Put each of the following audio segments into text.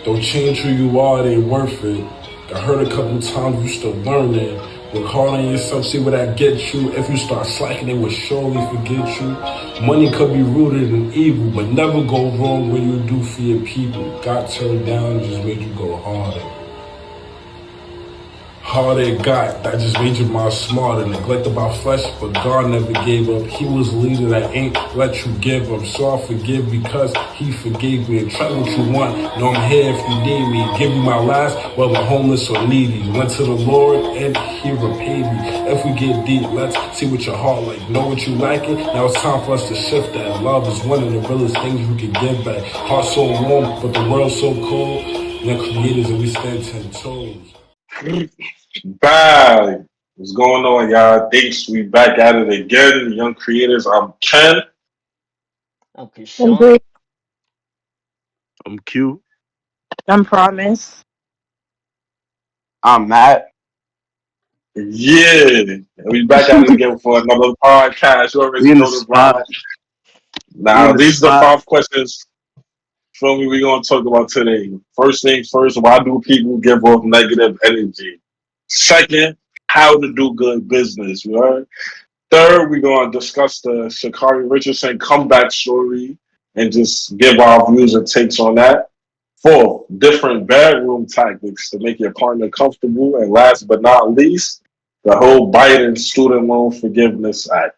Don't change who you are, it ain't worth it. Got hurt a couple times, you still learning. Work hard on yourself, see where that gets you. If you start slacking, it will surely forget you. Money could be rooted in evil, but never go wrong when you do for your people. Got turned down, just made you go harder. Harder it got, that just made your mind smarter. Neglect about flesh, but God never gave up. He was a leader that ain't let you give up. So I forgive because he forgave me. And try what you want, know I'm here if you need me. Give you my last, whether homeless or needy. Went to the Lord and he repaid me. If we get deep, let's see what your heart like. Know what you lacking, now it's time for us to shift that. Love is one of the realest things we can give back. Heart so warm, but the world so cold. We're creators and we stand 10 toes. Bye. What's going on, y'all? Thanks. We back at it again. Young creators. I'm Ken. Okay, I'm Sean. great. I'm Q. I'm promise. I'm Matt. Yeah. We back at it again for another podcast. You We already in the know the spot. vibe. We Now, in the these are the spot. 5 questions. Feel me? We're gonna talk about today. First things first, why do people give off negative energy? Second, how to do good business. Right? Third, we're gonna discuss the Shakari Richardson comeback story and just give our views and takes on that. Fourth, different bedroom tactics to make your partner comfortable. And last but not least, the whole Biden Student Loan Forgiveness Act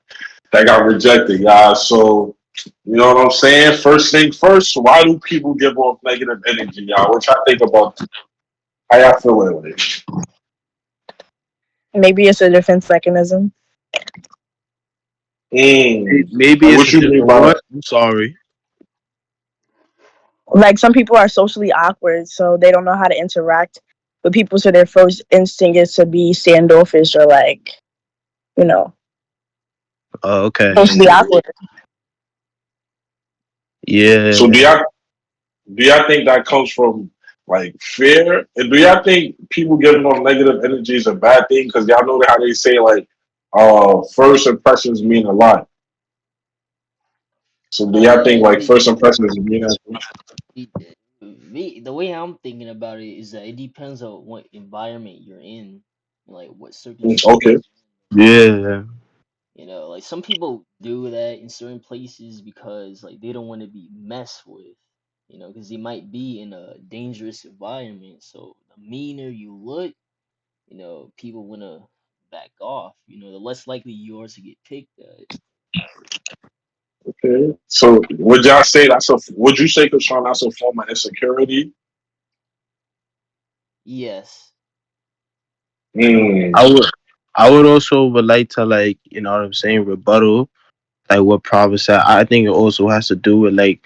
that got rejected, guys. So, you know what I'm saying? First thing first, why do people give off negative energy, y'all? What y'all think about how y'all feeling with it? Maybe it's a defense mechanism. Maybe Like, it's what a you mean different by what? that? I'm sorry. Like some people are socially awkward, so they don't know how to interact with people. So their first instinct is to be standoffish or like, you know, Oh, okay. socially Okay. awkward. So, Yeah. do y'all think that comes from like fear? And do y'all think people giving off negative energy is a bad thing? Because y'all know how they say like first impressions mean a lot. So do y'all think like It, first impressions mean that? the way I'm thinking about it is that it depends on what environment you're in, like what Okay. circumstances. Yeah. Like some people do that in certain places because like they don't want to be messed with, because they might be in a dangerous environment. So the meaner you look, people want to back off. The less likely you are to get picked at. Okay. So would y'all say would you say, Kashawn, that's a form of insecurity? Yes. I Mm. would I would also would like to like, you know what I'm saying, rebuttal, like what Provis said. I think it also has to do with like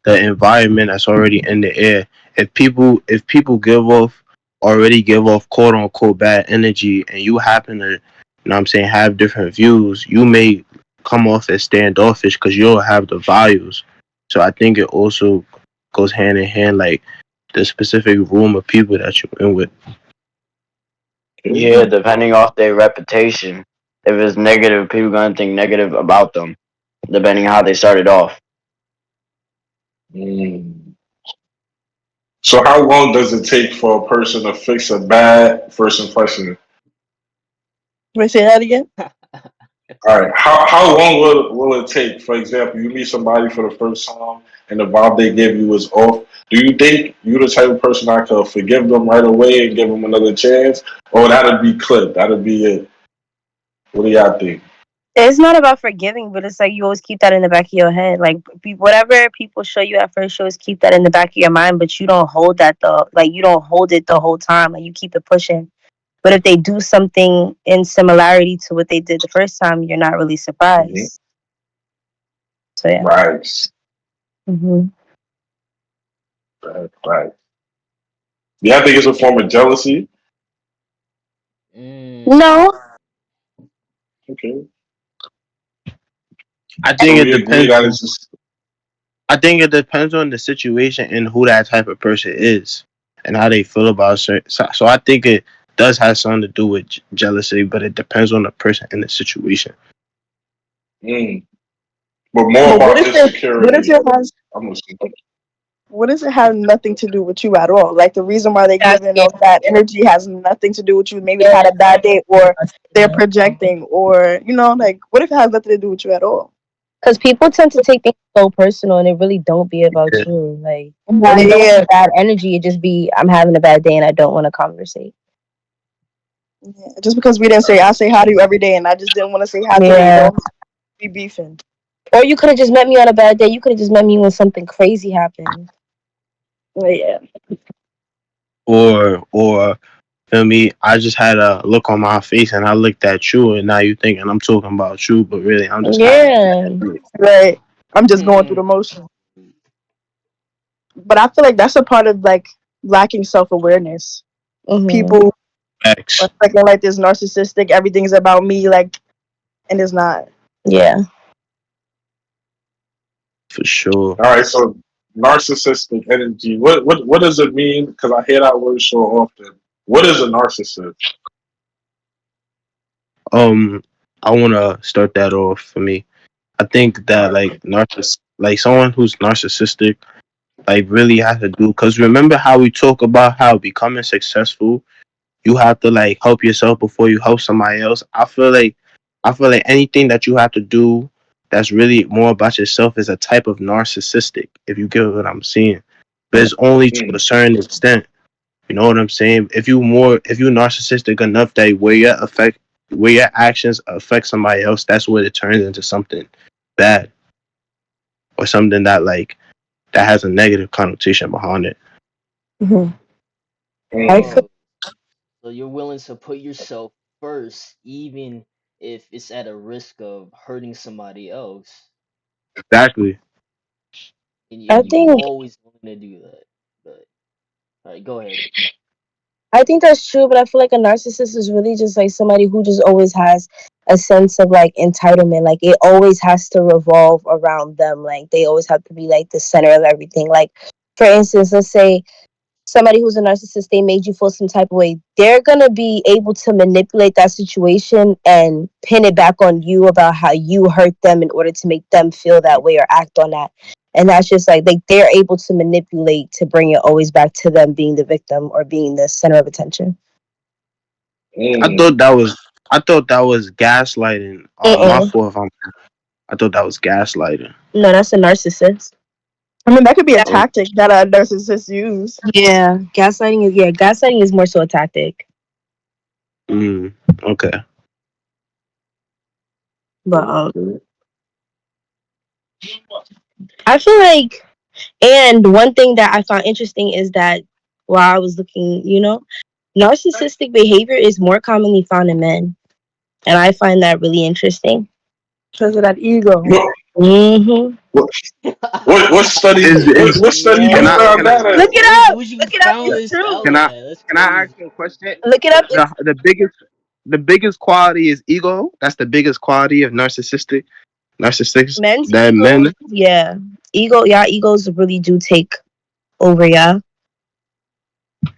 the environment that's already in the air. If people give off quote unquote bad energy and you happen to, you know what I'm saying, have different views, you may come off as standoffish because you don't have the values. So I think it also goes hand in hand, like the specific room of people that you're in with. Yeah, Okay. depending off their reputation. If it's negative, people gonna think negative about them, depending on how they started off. Mm. So how long does it take for a person to fix a bad first impression? Can I say that again? All right. How long will it take? For example, you meet somebody for the first time and the vibe they give you is off. Do you think you the type of person that could forgive them right away and give them another chance, or that'd be clipped? That'd be it. What do y'all think? It's not about forgiving, but it's like you always keep that in the back of your head. Like whatever people show you at first, you always keep that in the back of your mind, but you don't hold that though. Like you don't hold it the whole time. Like you keep it pushing. But if they do something in similarity to what they did the first time, you're not really Mhm. surprised. So yeah. Right. hmm Right. Right. Yeah, I think it's a form of jealousy. Mm, No, Okay. I So think it we agree depends that on it's just I think it depends on the situation and who that type of person is and how they feel about certain. So I think it does have something to do with jealousy, but it depends on the person and the situation. mm, but more but about what if insecurity. your husband I'm listening. What does it have nothing to do with you at all? Like the reason why they're giving Exactly. off that energy has nothing to do with you. Maybe they had a bad day, or they're projecting, or like what if it has nothing to do with you at all? Because people tend to take things so personal, and it really don't be about Yeah. you. Like, and Like, it don't be yeah, bad energy. It just be I'm having a bad day and I don't want to conversate. yeah. Just because we didn't say I say hi to you every day, and I just didn't want to say hi today, Yeah. don't be beefing. Or you could have just met me on a bad day. You could have just met me when something crazy happened. Yeah. Or feel me? I just had a look on my face and I looked at you, and now you thinking I'm talking about you, but really I'm just happy. Yeah. Right. I'm just going through the motion. But I feel like that's a part of like lacking self awareness. Hmm. People are X thinking like this narcissistic, everything's about me, like, and it's not. Yeah. for sure. All right, so narcissistic energy. What does it mean? Because I hear that word so often. What is a narcissist? Um, I want to start that off for me. I think All that right. like like someone who's narcissistic, like really has to do. Cause remember how we talk about how becoming successful, you have to like help yourself before you help somebody else. I feel like anything that you have to do that's really more about yourself is a type of narcissistic. If you get what I'm saying, but it's only to a Mm. certain extent. You know what I'm saying? If you narcissistic enough that where your actions affect somebody else, that's where it turns into something bad or something that has a negative connotation behind it. Hmm. I Mm. feel, Oh, so you're willing to put yourself first, even if it's at a risk of hurting somebody else, Exactly. I and you think always willing to do that. But all right, go ahead. I think that's true, but I feel like a narcissist is really just like somebody who just always has a sense of like entitlement. Like it always has to revolve around them. Like they always have to be like the center of everything. Like for instance, let's say somebody who's a narcissist, they made you feel some type of way. They're gonna be able to manipulate that situation and pin it back on you about how you hurt them in order to make them feel that way or act on that. And that's just like they're able to manipulate to bring it always back to them being the victim or being the center of attention. I Mm. thought that was I thought that was gaslighting. My Mm-mm. fault if I thought that was gaslighting. No, that's a narcissist. I mean, that could be a Oh, tactic that a narcissist use. Yeah, gaslighting is more so a tactic. okay. But I feel like, and one thing that I found interesting is that while I was looking, narcissistic behavior is more commonly found in men, and I find that really interesting. Because of that ego. What, Hmm. what what study Is what study can you I found can I that Yo, Look at? it up. where'd you Look it up. found It's this true. out can I at? That's can I ask crazy. you a question? Look it up. The biggest quality is ego. That's the biggest quality of narcissists Men's that men. egos, yeah, egos really do take over. Yeah,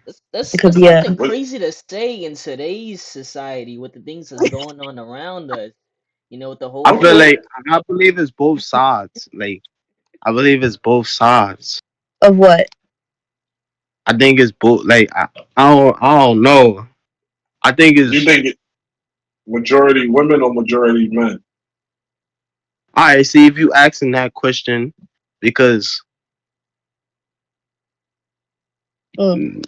That's it could that's be a something What crazy to say in today's society with the things that's going on around us. With the I whole feel what like I believe it's both sides. Like I believe it's both sides. of what. I think it's both. Like I don't know. I think you it's think it majority women or majority men? all right. See if you asking that question because Mm. mm,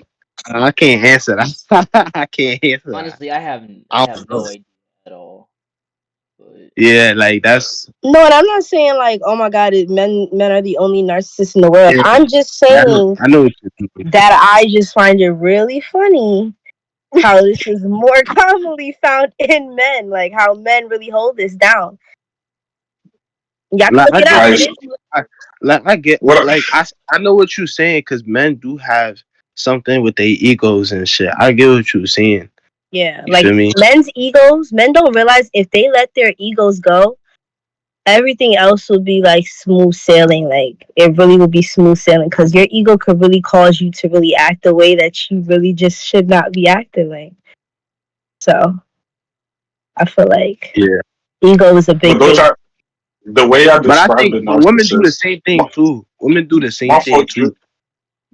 I can't answer that. I can't answer that. honestly, I I have don't know. no idea at all. But Yeah, like that's No, and I'm not saying like, oh my God, men are the only narcissists in the world. yeah. I'm just I know. saying I know what you're thinking. that I just find it really funny how this is more commonly found in men, like how men really hold this down. Y'all can Like look I it get, up. I It is. I get, what like I know what you're saying because men do have something with their egos and shit. I get what you're saying. Yeah, You like feel me? men don't realize if they let their egos go, everything else will be like smooth sailing. Like it really will be smooth sailing because your ego could really cause you to really act the way that you really just should not be acting like. So I feel like Yeah. ego is a but big don't thing. y'all the way I But I described think, the but women do the narcissist, same my, thing too. Women do the my same thing fault, too.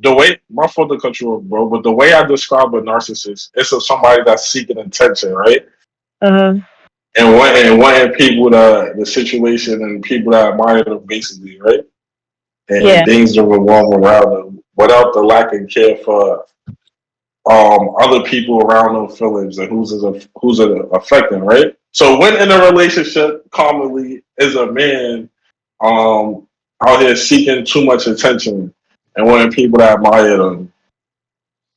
the way my fault to cut you off, bro, but the way I describe a narcissist, it's of somebody that's seeking attention, right? Uh-huh. And wanting people to the situation and people that admire them basically, right? And Yeah. things that revolve around them without the lack of care for other people around them feelings and who's it affecting, right? So when in a relationship commonly is a man um out here seeking too much attention and wanting people to admire them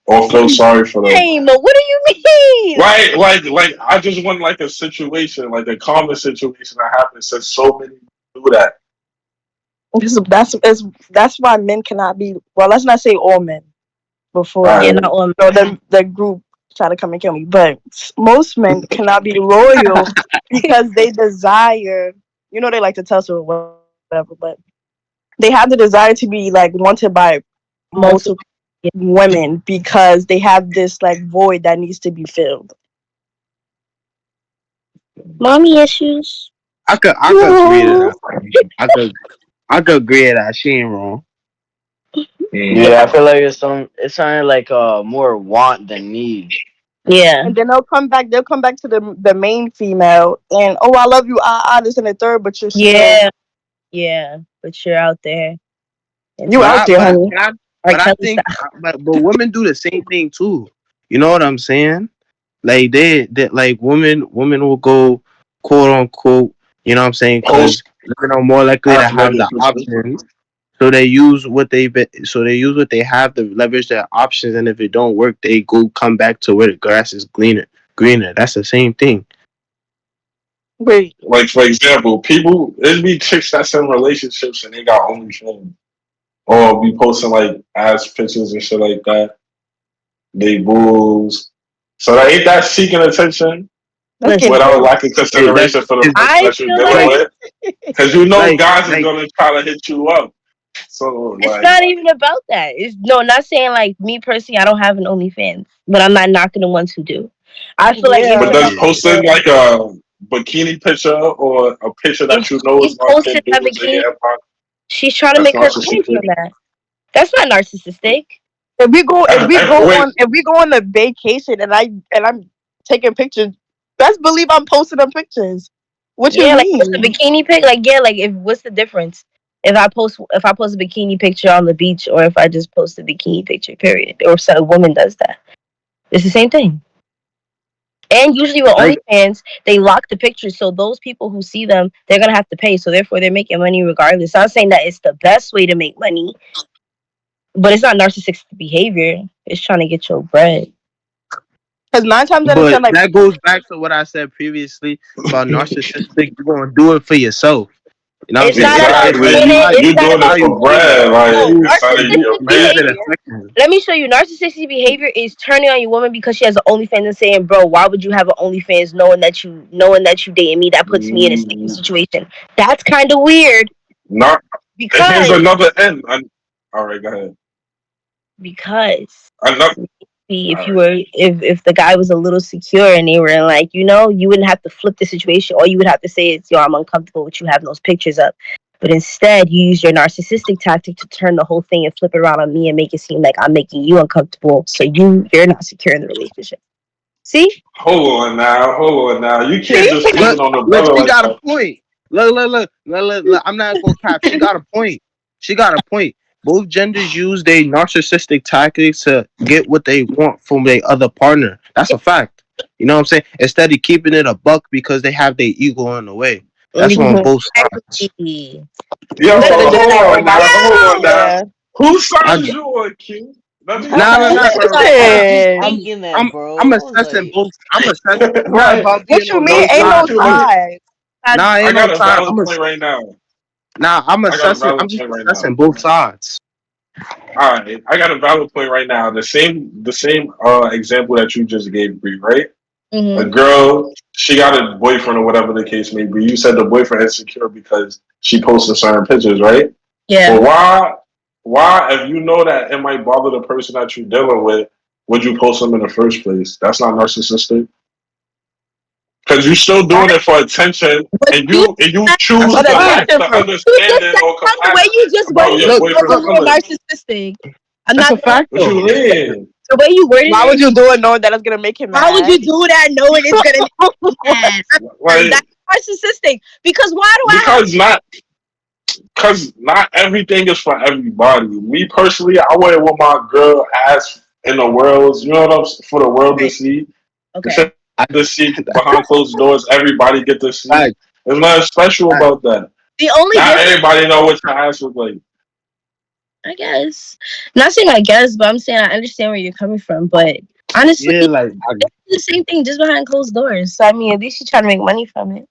or feel sorry for them. Hey, but what do you mean? Like I just want like a situation, like a common situation that happens since so many do that. That's why men cannot be. Well, let's not say all men before All I Yeah, right. not all. know the group try to come and kill me. But most men cannot be loyal because they desire. You know, they like to tussle or whatever, but they have the desire to be like wanted by Multiple. multiple women because they have this like void that needs to be filled. Mommy issues. I could agree to that. I could agree to that. She ain't wrong. Yeah, I Mm. feel like it's something like more want than need. Yeah. And then they'll come back. They'll come back to the main female, and oh, I love you, this and the third, but you're still Yeah. Yeah. But you're out there. And you But out I there, but I, honey. but I, R. but I Kelly think style. but women do the same thing too. You know what I'm saying? Like they like women will go quote unquote. You know what I'm saying? Post Because women are more likely to half have naked the picture. option. So they use what they have to leverage their options, and if it don't work, they go come back to where the grass is greener. Greener. That's the same thing. Wait, Like for example, people it be chicks that's in relationships and they got OnlyFans or be posting like ass pictures and shit like that. They bulls. So that ain't that seeking attention that's Listen, getting without crazy. lacking That's consideration for the it's person I that you're feel dealing like like with. Because you know like guys is like gonna try to hit you up. So it's like not even about that. It's no, not saying like me personally, I don't have an OnlyFans, but I'm not knocking the ones who do. I feel like but Yeah, does anyone yeah. posting where like a bikini picture or a picture if that you know is she's gonna posting that conduce to bikini, your empire, she's trying to that's make her coin narcissistic. from that. That's not narcissistic. if we go Wait, on a vacation and I'm taking pictures, best believe I'm posting them pictures. What you Yeah, like what's the mean? bikini pic? Like yeah, like if what's the difference? If I post a bikini picture on the beach or if I just post a bikini picture, period. Or so a woman does that. It's the same thing. And usually with Like OnlyFans, they lock the pictures, so those people who see them, they're gonna have to pay. So therefore, they're making money regardless. I'm not saying that it's the best way to make money, but it's not narcissistic behavior. It's trying to get your bread. Because 9 times out of but 10, like that goes back to what I said previously about narcissistic. You're gonna do it for yourself. You know what I'm It's saying? not It's about it's exactly. it's doing it. You how It's you not it's doing about it how for you behavior. bread, No, like it's not even use your narcissistic use man. it behavior. effectively. Let me show you. Narcissistic behavior is turning on your woman because she has an OnlyFans and saying, "Bro, why would you have an OnlyFans knowing that you dating me? That puts me in a sticky Mm, situation." That's kind of weird not. And here's because another end. All right, go ahead. because Another. if All you right. were if the guy was a little secure and they were like, you wouldn't have to flip the situation. All you would have to say is, yo, I'm uncomfortable with you having those pictures up. But instead you use your narcissistic tactic to turn the whole thing and flip it around on me and make it seem like I'm making you uncomfortable. So you're not secure in the relationship. See? Hold on now. You can't see, just flip Look, it on the look, brother she like got a that. point. Look. I'm not gonna cap. She got a point. She got a point. Both genders use their narcissistic tactics to get what they want from their other partner. That's a fact. You know what I'm saying? Instead of keeping it a buck because they have their ego in the way. That's on both sides. Exactly. Yo, instead of Listen, just hold saying, on oh my, now. Hold on now. yeah. Whose side I is get. you on, Q? Let me Nah, let me nah, nah. I confirm. was I was just I'm, Listen, thinking that, I'm, bro. I'm I was assessing like, both. I'm assessing. It's not Right. about what being you on mean? one Ain't Listen no side. to me. side. Nah, I ain't no got a side. valid point right now. I'm I got a assessing. I'm valid just point right now. assessing both sides. All right, I got a valid point right now. The same example that you just gave, Bree, right? A hmm girl, she got a boyfriend or whatever the case may be. You said the boyfriend is insecure because she posted certain pictures, right? Yeah. But why, if you know that it might bother the person that you're dealing with, would you post them in the first place? That's not narcissistic because you're still doing it for attention, But and you you That's choose a But to fact. lack attention the first. you just understanding said or that the way compassion you just about worded your it Look, was a boyfriend's look, little feelings. narcissistic. I'm That's not a gonna lie. fact What you though. mean? The way you worded Why would it, you do it knowing that it's gonna make him why would you mad? do that knowing it's gonna make me mad? Like That's narcissistic. Because why do I have because not because not everything is for everybody. Me personally, I wouldn't want my girl ass in the world. You know what for the world to okay, see. okay. I, To see behind closed doors, everybody get to see. fact, There's nothing special fact. about that. The only Not difference, everybody know what your ass was like. I guess, not saying I guess, but I'm saying I understand where you're coming from. But honestly, Yeah, like it's the same thing just behind closed doors. So I mean, at least you're trying to make money from it.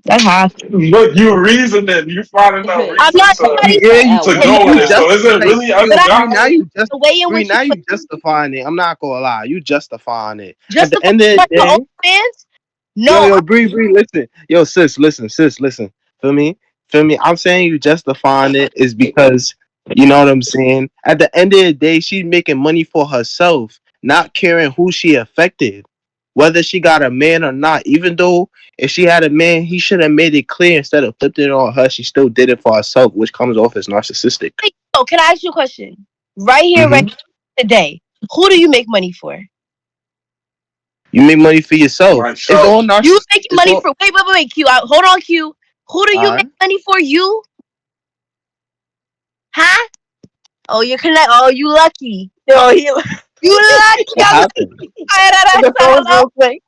That's half. Look, you reasoning, you finding out I'm reason not to somebody, yeah, you to yeah, go with you it. just So is it like really but us I Bree, now guys? the way in Bree, which you now put you justifying it. I'm not gonna lie, you justifying it. At the justify end of the like your own day, fans. yo, No, yo, Bree, listen. Yo, sis, listen. Feel me? Feel me? I'm saying you justifying it is because you know what I'm saying? At the end of the day, she's making money for herself, not caring who she affected. Whether she got a man or not. Even though if she had a man, he should have made it clear instead of flipping it on her, she still did it for herself, which comes off as narcissistic. oh, can I ask you a question? Right here, right Hmm. today. Who do you make money for? You make money for yourself. It's Myself. all You narcissistic. making It's money all for? Wait, Q. Hold on, Q. Who do you all make right. money for? You, huh? Oh, you're connect. Oh, you lucky. Yo, You lucky. What I'm happened? the like, froze hello. real quick.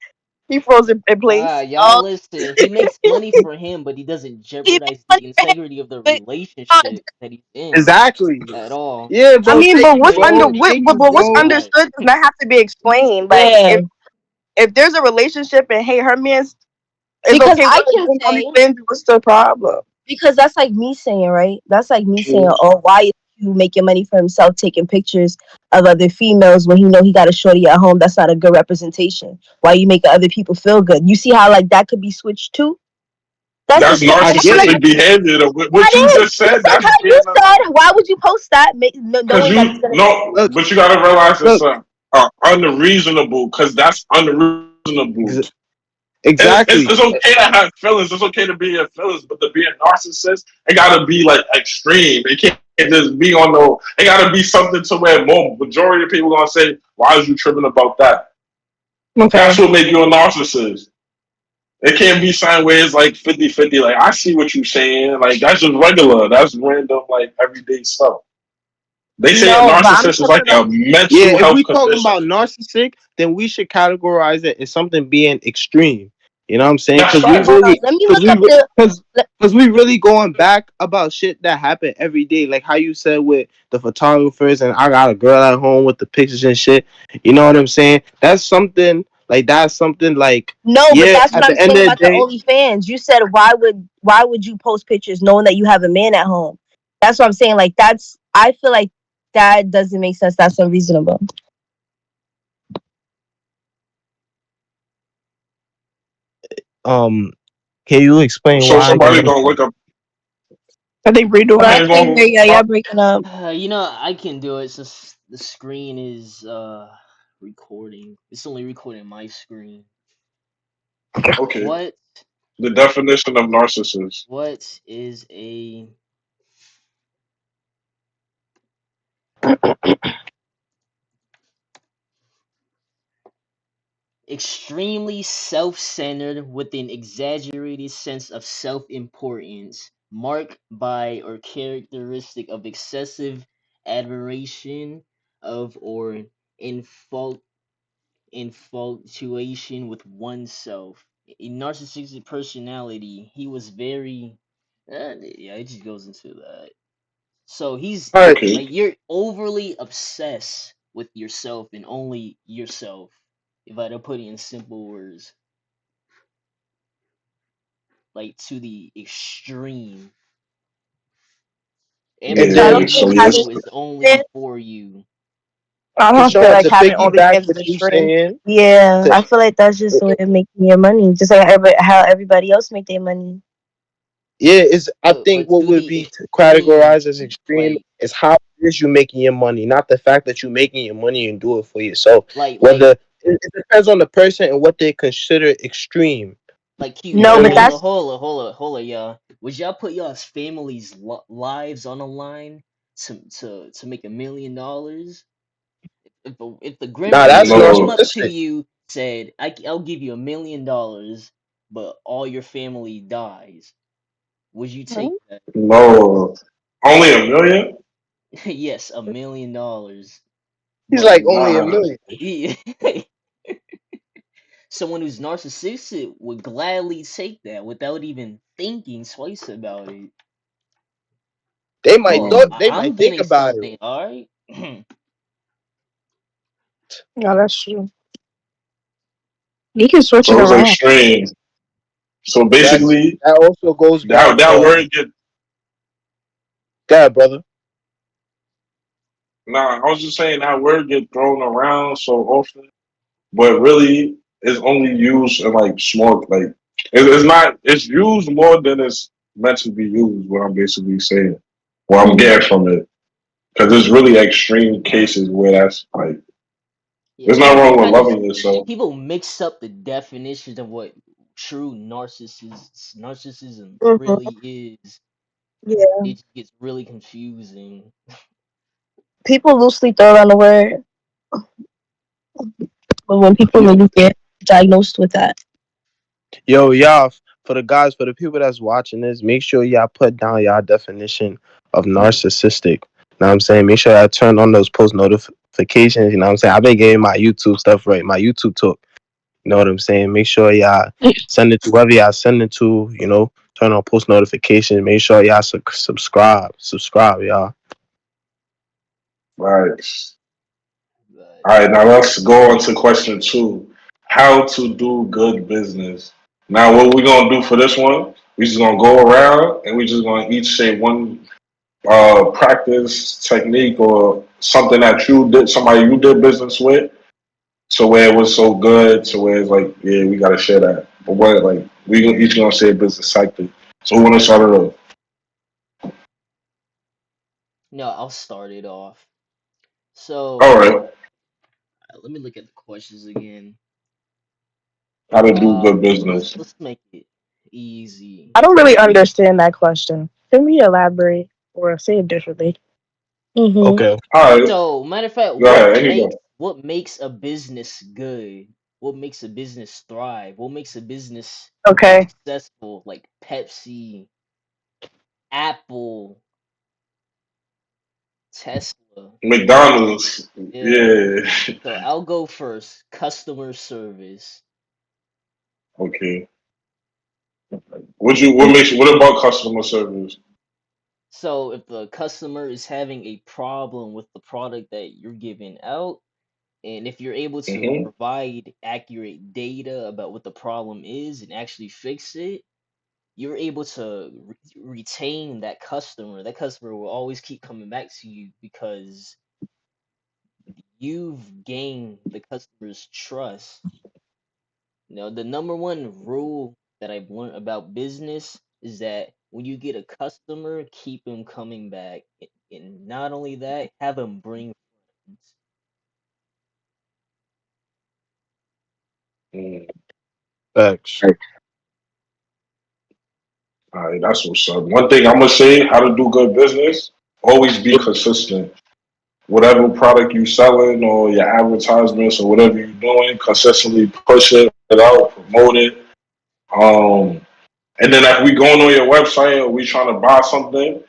He froze in Nah, place. y'all Oh, listen. He makes money for him, but he doesn't he makes jeopardize money the for him, integrity of the but uh, relationship that he's in Exactly. at all. Yeah, I bro. mean, Thank but you, what's He under bro. only what, Thank you, but what's bro. that. understood does not have to be explained. Like yeah. if there's a relationship and hey, her man's is Because okay with I her can doing say, OnlyFans, what's the problem? because that's like me saying, right? That's like me saying, Mhm. oh, why is you making money for himself, taking pictures of other females when he know he got a shorty at home? That's not a good representation. Why you making other people feel good? You see how like that could be switched too? That's the That's same. I get Like, narcissistic it. behavior. What you that is just said, just like that's how you being said. Why would you post that, because knowing that it's you gonna? no, Look, but you gotta realize it's look. unreasonable because that's unreasonable. Ex- exactly. It's okay to have feelings. It's okay to be in feelings, but to be a narcissist, it gotta be like extreme. It can't just be on no. It gotta be something to where more majority of people gonna say, "Why is you tripping about that?" Okay. That's what make you a narcissist. It can't be something where it's like 50-50. Like I see what you're saying. Like that's just regular. That's random, like everyday stuff. They say a No, but I'm narcissist is like talking about a Yeah, mental if health we talking condition. about narcissistic, then we should categorize it as something being extreme. You know what I'm saying? That's Because we facts. really, let me because look we, up the. because let- because we really going back about shit that happen every day, like how you said with the photographers, and I got a girl at home with the pictures and shit. You know what I'm saying? That's something like that's something like No, but yeah. that's what At I'm the end saying of the about the day, OnlyFans. You said why would you post pictures knowing that you have a man at home? That's what I'm saying. Like that's I feel like that doesn't make sense. That's unreasonable. um, can you explain So why? somebody's gonna look up. I think Bree doing But I it. Somebody's can't hear gonna. you. Y'all breaking up. I can do it since the screen is recording. It's only recording my screen. Okay. What The definition of narcissist. what is a extremely self-centered with an exaggerated sense of self-importance, marked by or characteristic of excessive admiration of or infatuation with oneself. A narcissistic personality. He was very, yeah, it just goes into that. So he's All right, Okay. like you're overly obsessed with yourself and only yourself. If I had to put it in simple words, like to the extreme. and So I Everything don't Yeah. that then So you think I having do yes. is OnlyFans. only for you. I to don't feel Sean like to having piggyback OnlyFans is what you extreme. saying. Yeah, To, I feel like that's just a way of making your money, just like how everybody else make their money. yeah, is I think But what to would the be extreme, categorized as extreme like is how it is you making your money, not the fact that you making your money and do it for yourself. like Whether like it depends on the person and what they consider extreme. like cute. You No, feel but me? that's Hold on, y'all. Would y'all put y'all's family's lives on the line to make $1 million. If the Nah, grandparents that's came up No, to narcissistic. you, said, I'll give you $1 million, but all your family dies, would you take that? no. Only a million? Yes, $1 million, He's but like only a Nah. million. he, someone who's narcissistic would gladly take that without even thinking twice about it. They might Oh, thought Mm. they I'm might think getting about it. something, all right. Yeah, that's true. You can switch it So it's around. extreme. So That's basically, that also goes back that to word get that, brother. nah. I was just saying that word get thrown around so often, but really, it's only used in like small. Like it's not. It's used more than it's meant to be used. What I'm basically saying. What I'm Mhm. getting from it, because there's really extreme cases where that's like. Yeah, There's nothing people wrong with kind of loving yourself. people mix up the definitions of what true narcissism Mhm. really is. Yeah. It gets really confusing. People loosely throw around the word, but when people Yeah. really get diagnosed with that, Yo, y'all, for the guys, for the people that's watching this, make sure y'all put down y'all definition of narcissistic. You know what I'm saying? Make sure y'all turn on those post notifications. You know what I'm saying? I've been getting my YouTube stuff right, my YouTube talk. You know what I'm saying? Make sure y'all send it to whoever y'all send it to, turn on post notifications. Make sure y'all subscribe. Subscribe, y'all. Right. But All right. Now let's go on to question two: how to do good business. Now, what we gonna do for this one? We just gonna go around and we just gonna each say one practice technique or something that you did, somebody you did business with, so where it was so good, so where it's like, yeah, we gotta share that. But what, like, each gonna say a business cycle. So who wanna start it off? no, I'll start it off. All So right, let me look at the questions again. how to do good business. Let's make it easy. I don't really understand that question. Can we elaborate or say it differently? Mm-hmm. Okay. All right, So, matter of fact, go ahead. Here you go. what makes a business good? What makes a business thrive? What makes a business Okay. successful? Like Pepsi, Apple, Tesla. McDonald's. Yeah. Yeah. So I'll go first. Customer service. Okay. What makes you? What about customer service? So if the customer is having a problem with the product that you're giving out, and if you're able to Hmm. provide accurate data about what the problem is and actually fix it, you're able to retain that customer. That customer will always keep coming back to you because you've gained the customer's trust. The number one rule that I've learned about business is that when you get a customer, keep them coming back. And not only that, have them bring friends. Mm. Facts. All right, that's what's up. One thing I'm gonna say: how to do good business. Always be consistent. Whatever product you selling or your advertisements or whatever you're doing, consistently push it out, promote it. Um, and then if we going on your website or we trying to buy something,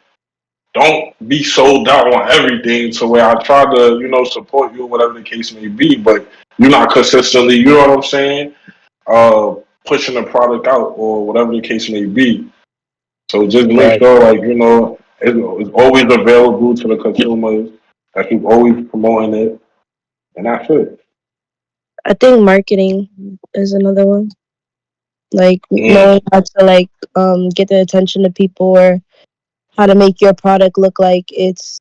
don't be sold out on everything to where I try to, support you or whatever the case may be, but you're not consistently, you know what I'm saying? Pushing the product out or whatever the case may be. So just make Facts. sure, like, it's always available to the consumers, that you're always promoting it, and that's it. I think marketing is another one. Like Mm. knowing how to get the attention of people or how to make your product look like it's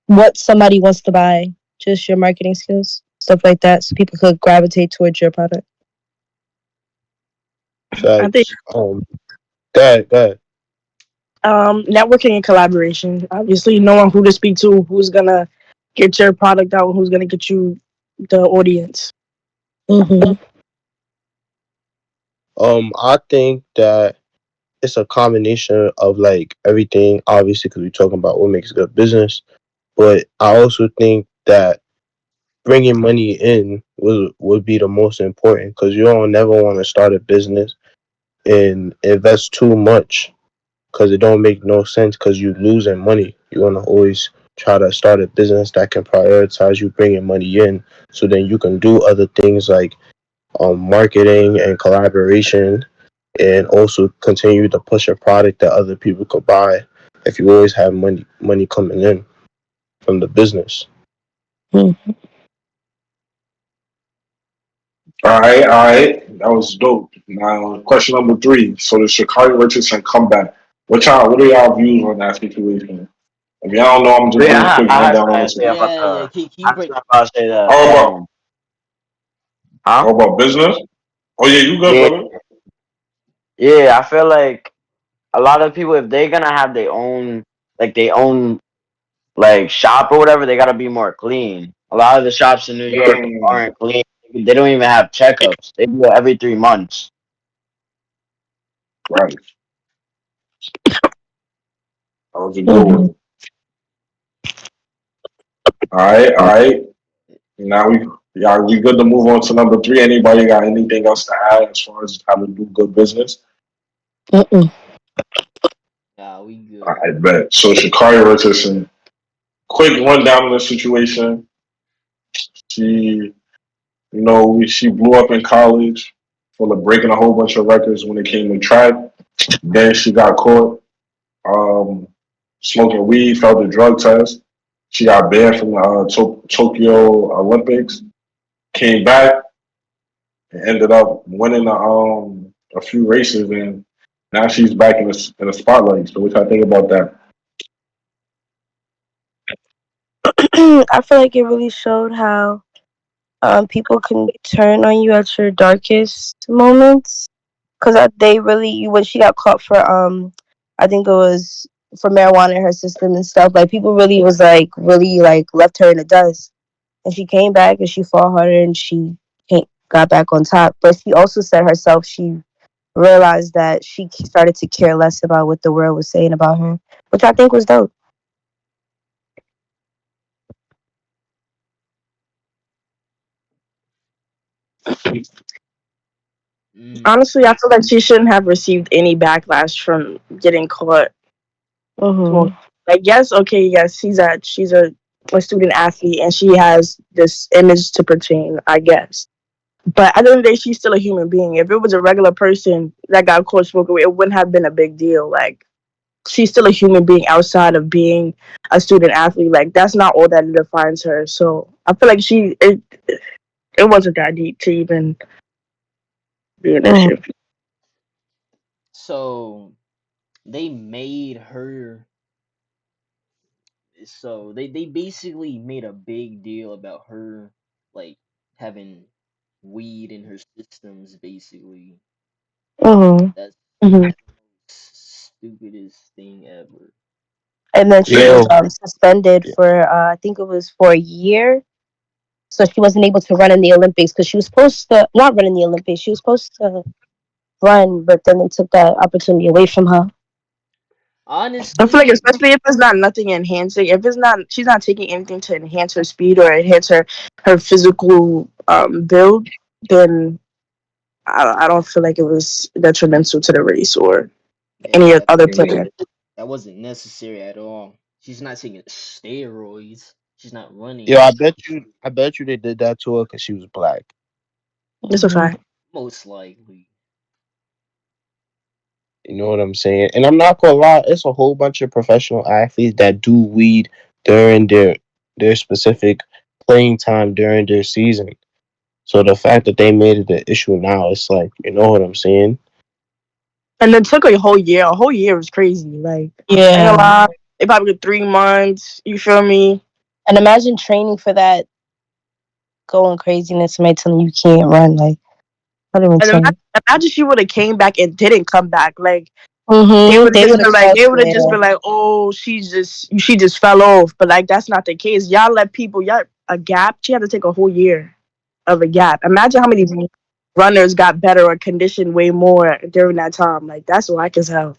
what somebody wants to buy. Just your marketing skills, stuff like that, so people could gravitate towards your product. I think Facts. Go ahead. networking and collaboration. Obviously, knowing who to speak to, who's gonna get your product out, who's gonna get you the audience. Mm-hmm. I think that it's a combination of like everything, obviously, because we're talking about what makes good business. But I also think that bringing money in would be the most important because you don't never want to start a business and invest too much because it don't make no sense because you losing money. You want to always try to start a business that can prioritize you bringing money in, so then you can do other things like marketing and collaboration, and also continue to push a product that other people could buy. If you always have money coming in from the business. Mhm. All right. That was dope. Now, question number three. So the Shakari Richardson comeback. What are y'all views on that situation? If y'all don't know, I'm just Yeah, doing a quick I had rundown on something to this. say about Yeah, yeah. the. Can I you had break? something about to say that. How about Huh? business? Oh yeah, you good, Yeah, brother. yeah. I feel like a lot of people, if they're gonna have their own like shop or whatever, they gotta be more clean. A lot of the shops in New York Mm, aren't clean. They don't even have checkups. They do it every 3 months. right. That was a good Mhm. one. All right. Now we good to move on to number three. Anybody got anything else to add as far as how to do good business? Mm-mm. Nah, we I good. bet. So Shakari Richardson, quick rundown of the situation. She, she blew up in college for breaking a whole bunch of records when it came to track. Then she got caught um, smoking weed, failed the drug test. She got banned from the Tokyo Olympics. Came back and ended up winning a few races, and now she's back in the spotlight. So, what I think about that? I feel like it really showed how people can turn on you at your darkest moments. Because they really, when she got caught for, I think it was for marijuana in her system and stuff, like people really was like, really like left her in the dust. And she came back and she fought harder and she got back on top. But she also said herself, she realized that she started to care less about what the world was saying about her, which I think was dope. Mm, Honestly, I feel like she shouldn't have received any backlash from getting caught smoking. Hmm. Like, yes, okay, yes, she's a student athlete and she has this image to pertain, I guess. But at the end of the day, she's still a human being. If it was a regular person that got caught smoking, it wouldn't have been a big deal. Like, she's still a human being outside of being a student athlete. Like, that's not all that defines her. So I feel like it wasn't that deep to even be an Hmm. issue. so they made her. So they basically made a big deal about her, like having weed in her systems. Basically, Hmm. that's Hmm. the most stupidest thing ever. And then she was Yo, suspended yeah. for, I think it was for a year. So she wasn't able to run in the Olympics because she was supposed to not run in the Olympics. She was supposed to run, but then they took that opportunity away from her. I feel like, Honestly, especially if it's not nothing enhancing, if it's not, she's not taking anything to enhance her speed or enhance her physical build, then I don't feel like it was detrimental to the race or any yeah, other Mm, player. that wasn't necessary at all. She's not taking steroids. She's not Yo, running. I bet you they did that to her because she was black. It's a Hmm. fact. Most likely. You know what I'm saying? And I'm not gonna lie, it's a whole bunch of professional athletes that do weed during their specific playing time during their season. So the fact that they made it an issue now, it's like, you know what I'm saying? And then took a whole year. A whole year was crazy. Like, I ain't gonna Yeah. lie, it probably took 3 months. You feel me? And imagine training for that, going crazy, and then somebody telling you can't run. Like, what And insane. imagine she would have came back and didn't come back. Like, they Mm-hmm. would have They just would have been like, questioned oh, she just fell off. But like, that's not the case. Y'all let people, y'all a gap. She had to take a whole year of a gap. Imagine how many it. runners got better or conditioned way more during that time. Like that's what I can tell.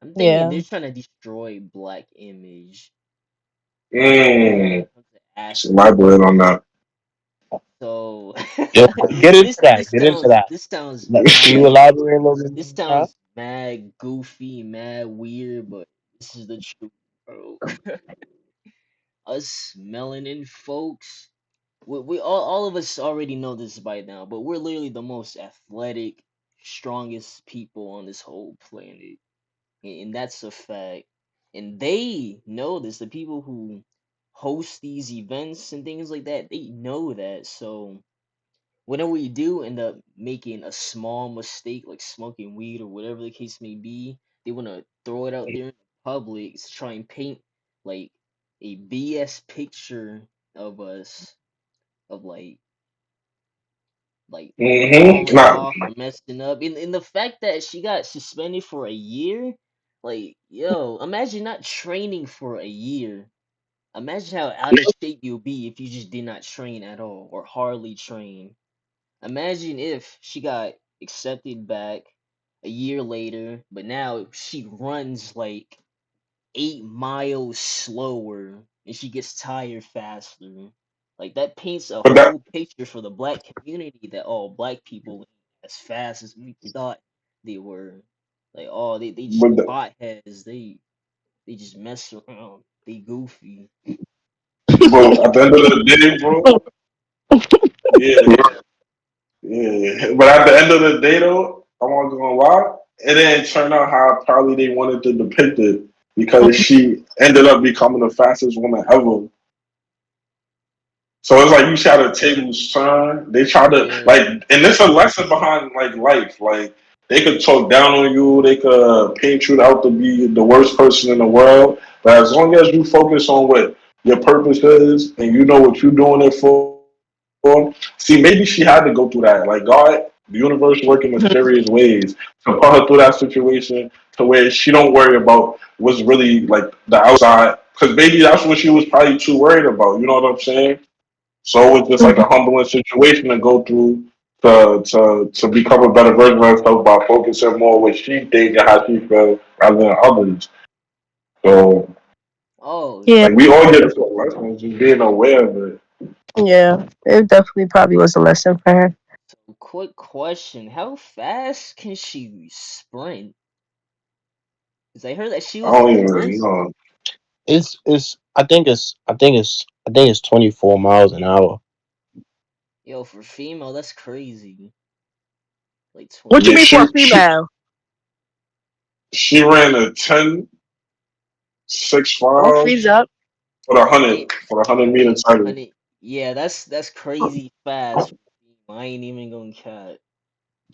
I'm thinking Yeah. they're trying to destroy black image Mm. when it comes to athletes. Elaborate on that. So Yeah, get into this that. this Get into sounds that. this sounds Like, can you mad elaborate a little bit this more on that? sounds mad goofy, mad weird, but this is the truth, bro. Us melanin folks, we all of us already know this by now, but we're literally the most athletic, strongest people on this whole planet. And that's a fact. And they know this. The people who host these events and things like that, they know that. So whenever we do end up making a small mistake, like smoking weed or whatever the case may be, they want to throw it out there in the public to try and paint like a BS picture of us, of like Mm-hmm. falling Nah, off or messing up. And the fact that she got suspended for a year, like, yo, imagine not training for a year. Imagine how out of shape you'll be if you just did not train at all or hardly train. Imagine if she got accepted back a year later, but now she runs like 8 miles slower and she gets tired faster. Like that paints a but that, whole picture for the black community that all black people ain't as fast as we thought they were. Like oh they just but the, potheads, they just mess around. They goofy. bro, at the end of the day, bro, yeah, yeah. But at the end of the day, though, I'm not gonna lie, it didn't turn out how probably they wanted to depict it because she ended up becoming the fastest woman ever. So it's like you try to tables turn. They try to like, Yeah. and it's a lesson behind like life. Like they could talk down on you, they could paint you out to be the worst person in the world. But as long as you focus on what your purpose is and you know what you're doing it for, see, maybe she had to go through that. Like God, the universe work in mysterious ways to put her through that situation to where she don't worry about what's really like the outside. Because maybe that's what she was probably too worried about. You know what I'm saying? So it's just like a humbling situation to go through to become a better version of herself by focusing more on what she thinks and how she feels rather than others. So Oh, Yeah, like we all get to a lesson, just being aware of it. yeah. It definitely probably was a lesson for her. so quick question. How fast can she sprint? Because I heard that she I was don't the even first. know. I think it's 24 miles an hour. Yo, for female, that's crazy. Like What you Yeah, mean 24. for a female? she ran a 10.65 Don't freeze up. for the Hey, 100 meter title. honey, yeah, that's crazy fast for female. I ain't even gonna cut.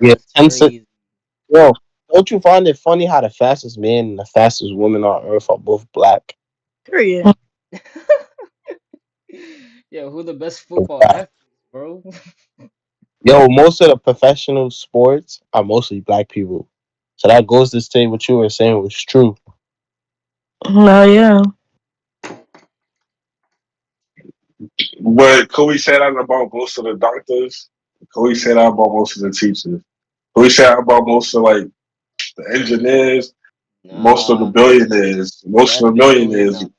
Yeah, That's 10 6. crazy. Yo, don't you find it funny how the fastest man and the fastest woman on earth are both black? Period. Yo, who the best football athletes, bro? Yo, most of the professional sports are mostly black people. So that goes to say what you were saying was true. No, yeah. But could we say that about most of the doctors? Could we say that about most of the teachers? Could we say that about most of like the engineers, most of the Nah, billionaires, most of the definitely millionaires? not.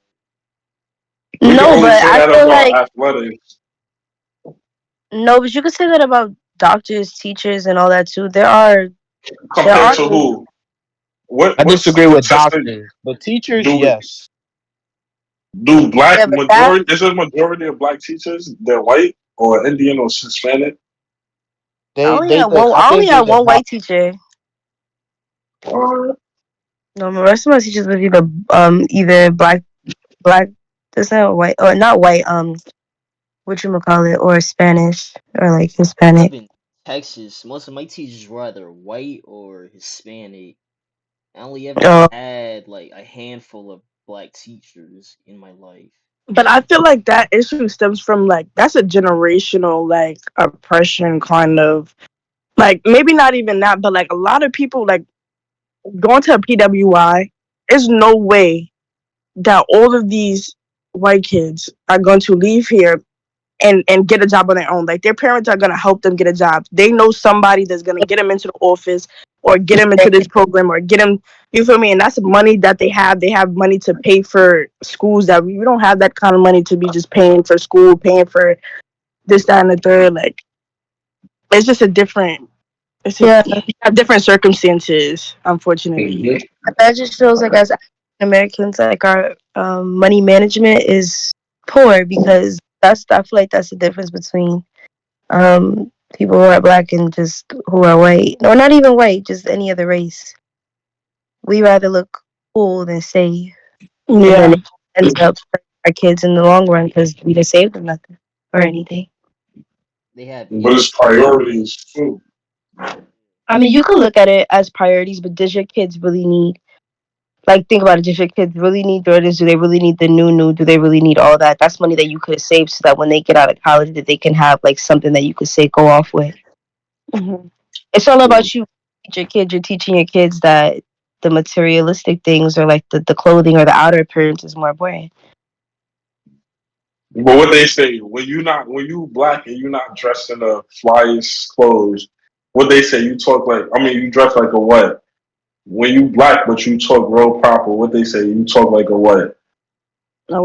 We can No, only but say I that feel about like athletics no, but you could say that about doctors, teachers, and all that too. There compared are to who? What I what disagree with statistic doctors, but teachers, do yes. do yeah, black but that majority? Is it a majority of black teachers? They're white or Indian or Hispanic? I I only think had they one divide. white teacher. Or No, the rest of my teachers was either black this not white or not white, what you call it, or Spanish or like I Hispanic. live in Texas. Most of my teachers were either white or Hispanic. I only ever Uh, had like a handful of black teachers in my life. but I feel like that issue stems from like that's a generational like oppression kind of like maybe not even that, but like a lot of people like going to a PWI. There's no way that all of these white kids are going to leave here and get a job on their own. Like their parents are gonna help them get a job. They know somebody that's gonna get them into the office or get them into this program or get them. You feel me? And that's money that they have. They have money to pay for schools that we don't have that kind of money to be just paying for school, paying for this, that, and the third. Like it's just a different. It's a, Yeah, you have different circumstances, unfortunately. Mhm. that just shows like as African Americans, like our money management is poor because I feel like that's the difference between people who are black and just who are white, or not even white, just any other race. We rather look cool than save, and then Yeah. it ends up hurting our kids in the long run because we didn't save them nothing or anything. They have But it's insecurity. priorities too. I mean, you could look at it as priorities, but does your kids really need? Like, think about it. Does your kids really need Jordans? Do they really need the new? Do they really need all that? That's money that you could have saved so that when they get out of college, that they can have like something that you could say go off with. Mhm. It's all about you. Teach your kids. You're teaching your kids that the materialistic things or like the clothing or the outer appearance is more important. But what they say when you black and you not dressed in the flyest clothes, what they say you talk like you dress like a what? When you black but you talk real proper, what they say you talk like a what? A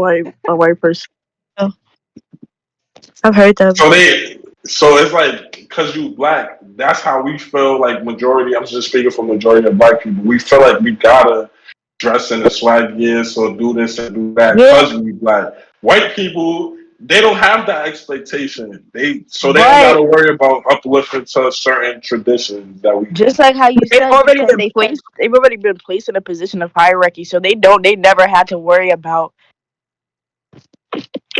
white person. Oh, I've heard that So before. it's like because you black, that's how we feel like majority. I'm just speaking for majority of black people. We feel like we gotta dress in a swag years or do this and do that Yeah, because we black. White people, they don't have that expectation. They don't but gotta worry about uplifting to certain traditions that we just like how you They've said, you already said been they placed. They've already been placed in a position of hierarchy, so they don't. They never had to worry about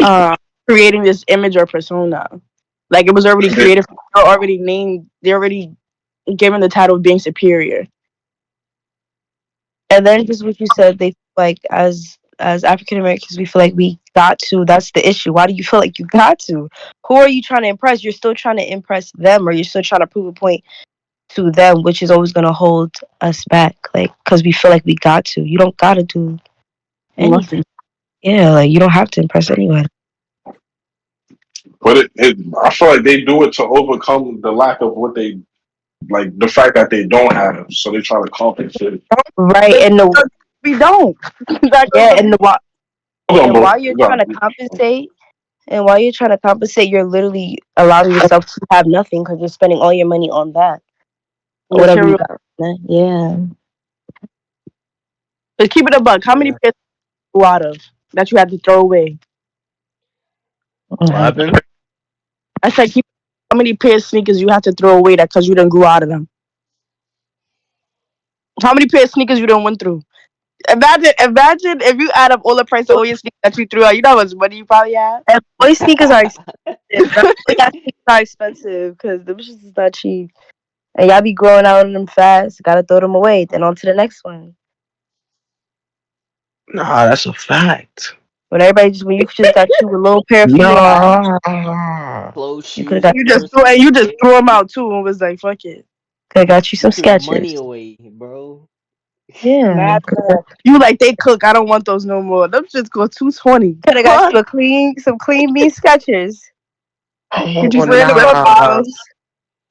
uh, creating this image or persona. Like it was already created. They're already named. They're already given the title of being superior. and then just what you said, they like as African Americans, we feel like we got to. That's the issue. Why do you feel like you got to? Who are you trying to impress? You're still trying to impress them, or you're still trying to prove a point to them, which is always gonna hold us back. Like, cause we feel like we got to. You don't gotta do anything. Nothing. Yeah, like you don't have to impress anyone. But I feel like they do it to overcome the lack of what they like the fact that they don't have. So they try to compensate. Right, It's and the because we don't. That goes yeah, to and the Hold on, and bro. while you're You got trying to it. compensate, and while you're trying to compensate, you're literally allowing yourself to have nothing because you're spending all your money on that or whatever you material. got. Yeah. But keep it a buck. How many Yeah. pairs you out of that you had to throw away? What happened? I said, keep. How many pairs of sneakers you had to throw away that because you didn't grow out of them? How many pairs of sneakers you done went through? Imagine if you add up all the price of all your sneakers that you threw out. You know how much money you probably have. And boy sneakers are expensive. Boy sneakers are expensive because them shits is not cheap. And y'all be growing out of them fast. Gotta throw them away. Then on to the next one. Nah, that's a fact. When you just got you a little pair for you and Nah. Clothes, you could have shoes, got and purses. You just threw them out too and was like, fuck it. you You some threw money sketchers. away, bro. Yeah. Nah, you like they cook. I don't want those no more. Them just go 220. Could have got What? you some clean bean sketchers. Did you Oh, wear the flip nah. flops?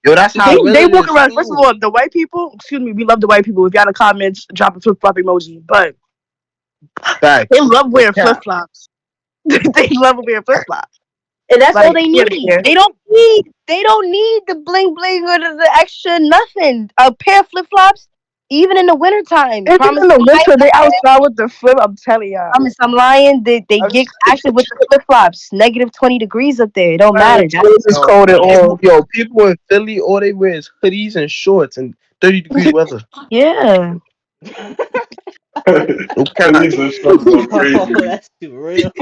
Yo, that's how real They it walk is around. First of too. all, the white people. Excuse me. We love the white people. If y'all in the comments, drop a flip flop emoji. But they Facts. love No wearing flip cap. flops. They love wearing flip flops. And that's all Like they here need. and there. They don't need the bling bling or the extra nothing. A pair of flip flops, even in the wintertime. Even Promise in the I'm winter, they lying. outside with the flip. I'm telling y'all. Promise I'm lying. They get active with the flip flops. -20 degrees up there. It don't matter. It's Yo, cold at people, all. yo, people in Philly, all they wear is hoodies and shorts and 30-degree weather. Yeah. No cap. These are stuff go Yo, crazy. that's too real.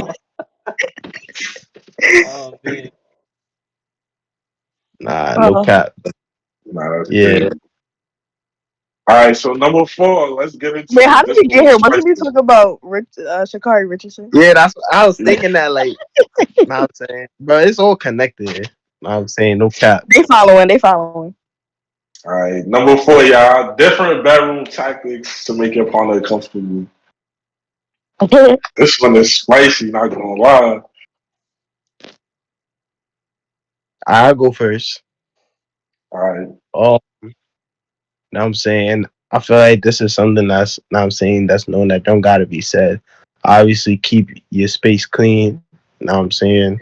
Oh man. Nah, no Oh, cap. Nah, that's Yeah. crazy. All right, so number 4, let's get into Wait, how it. did This we is a get little here? Wasn't we spicy. talking about Shakari Richardson? Yeah, that's I was thinking that like know what I'm saying? Bro, it's all connected. Know what I'm saying? No cap. They following. They following. All right, number 4, y'all. Different bedroom tactics to make your partner comfortable. This one is spicy, not gonna lie. I go first. All right. Oh, now I'm saying I feel like this is something that's now I'm saying that's known that don't gotta be said. Obviously, keep your space clean. Now I'm saying,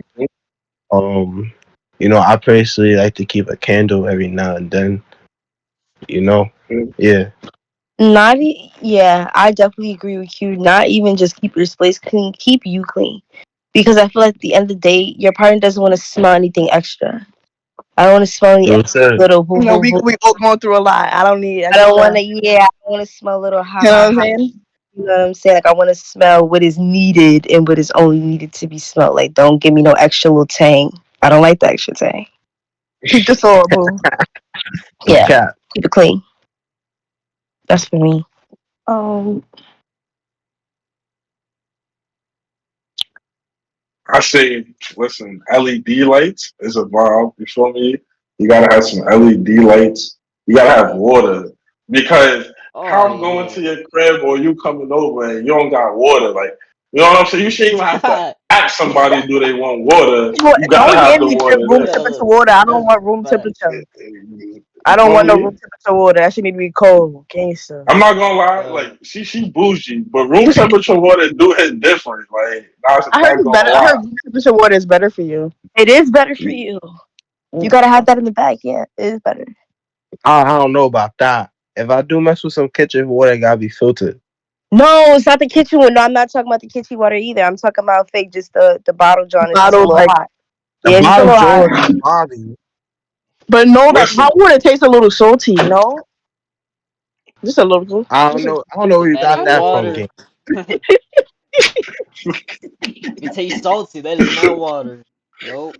um, I personally like to keep a candle every now and then. You know, yeah, Yeah, I definitely agree with you. Not even just keep your space clean, keep you clean. Because I feel like at the end of the day, your partner doesn't want to smell anything extra. I don't want to smell any real extra sir. little boo You know, boo we boo. we all going through a lot. I don't need I don't want extra. to, yeah, I don't want to smell little ha You know ha what I'm ha. saying? You know what I'm saying? Like, I want to smell what is needed and what is only needed to be smelled. Like, don't give me no extra little tang. I don't like the extra tang. Keep the soul, boo. No Yeah, cap. keep it clean. That's for me. Um, I say, listen, LED lights is a vibe. You feel me? You gotta have some LED lights. You gotta have water because Oh how I'm going to yeah. your crib or you coming over and you don't got water, like you know what I'm saying? You shouldn't even have to ask somebody do they want water. You gotta don't have hand the me water room there. temperature Yo, water. I don't that's want room temperature. facts. I You don't feel want no room me? temperature water. That shit need to be cold. Gangster. I'm not gonna lie, Yo, like she bougie, but room temperature water do hit different. Like I heard not it's gonna better. I lie. heard room temperature water is better for you. It is better for you. You gotta have that in the back. Yeah, it is better. I don't know about that. If I do mess with some kitchen water, it gotta be filtered. No, it's not the kitchen one. No, I'm not talking about the kitchen water either. I'm talking about fake, just the bottle John if it's a Bottled little like, hot. The Yeah, if it's a bottle little hot. Joe don't bother you. but no, like Listen, hot water tastes a little salty. No, just a little. I don't Just a, know. I don't know where you that got ain't that from, water. gang. If it tastes salty, that is not water. Nope.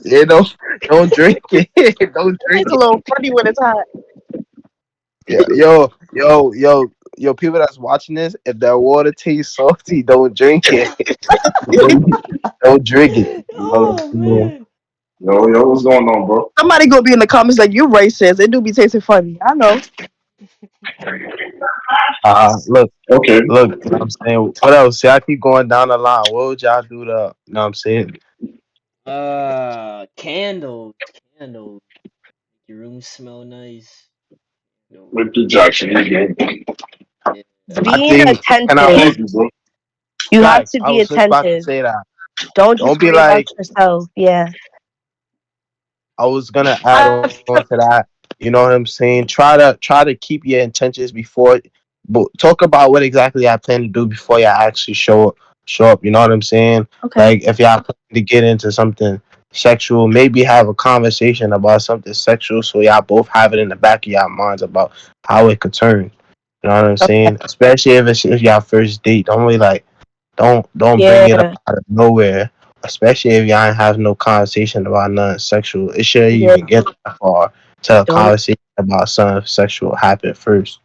You know, don't drink it. Don't it drink tastes a it. little funny when it's hot. Yeah, yo. People that's watching this, if that water tastes salty, don't drink it. Don't drink it. You know what I'm Oh saying? man. yo, what's going on, bro? Somebody gonna be in the comments like you racist. It do be tasting funny. I know. Look, Okay. look. You know what I'm saying, what else? See, I keep going down the line. What would y'all do to? You know what I'm saying? Candles. Candles. Make your room smell nice. No. With the Jackson. Yeah. I Being think. Can I attentive. Thank also you, bro. You have facts? to I be was just about to attentive. say that. Don't just Don't be worry about like yourself. Yeah. I was gonna add on to that. You know what I'm saying? Try to keep your intentions before, but talk about what exactly I plan to do before you actually show up. You know what I'm saying? Okay. Like if y'all plan to get into something sexual, maybe have a conversation about something sexual, so y'all both have it in the back of y'all minds about how it could turn. You know what I'm Okay. saying? Especially if y'all first date. Don't be like don't bring it up Yeah. out of nowhere, especially if y'all ain't have no conversation about nothing sexual. It shouldn't Yeah. even get that far to a Don't. conversation about something sexual happen first.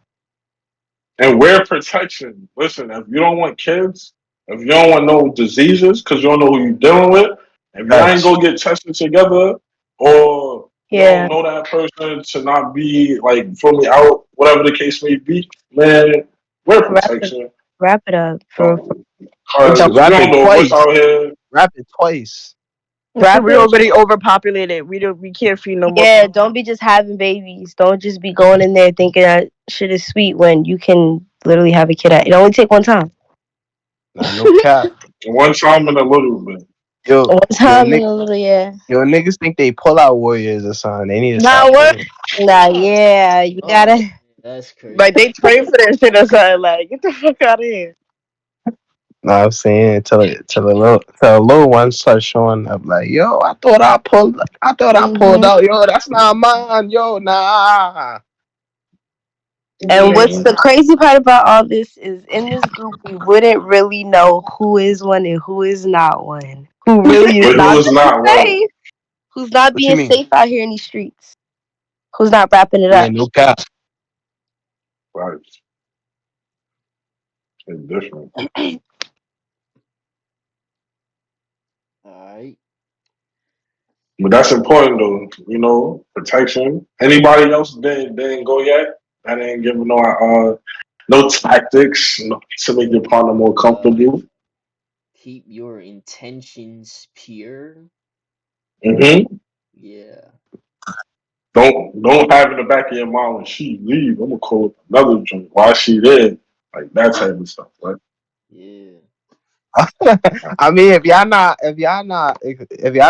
And wear protection. Listen, if you don't want kids, if you don't want no diseases, because you don't know who you're dealing with, if y'all ain't Facts. go get tested together, or you Yeah. don't know that person to not be like fully out, whatever the case may be, man, wear Wrap it. protection. Wrap it up. For Because don't you Rap don't it know what's twice. out here. Rap it twice. Listen, wrap we it. already overpopulated. We can't feed no more Yeah. people. Don't be just having babies. Don't just be going in there thinking that shit is sweet when you can literally have a kid at. It only take one time. Nah, no cap. One time in a little bit. Yo, One yo, time in Nick, a little, yeah. yo, niggas think they pull out warriors or something. They need to Nah, stop what? playing. Nah, yeah. You Oh, gotta. that's crazy. Like they train for that shit or something. Like get the fuck out of here. Know what I'm saying? Till the little ones start showing up like, yo, I thought I pulled Hmm. out. Yo, that's not mine. Yo, nah. And Yeah. what's the crazy part about all this is in this group we wouldn't really know who is one and who is not one. Who really is But who not is being not one? safe. Who's not What you being mean? safe out here in these streets. Who's not wrapping it Yeah, up. no cap. Right. It's different. Alright. But that's important though, protection. Anybody else didn't go yet? I didn't give no tactics to make your partner more Uh comfortable. keep your intentions pure. Mm-hmm. Yeah. Don't have in the back of your mind when she leave. I'm gonna call up another joint while she there, like that type of stuff. Right? Yeah. I mean, if y'all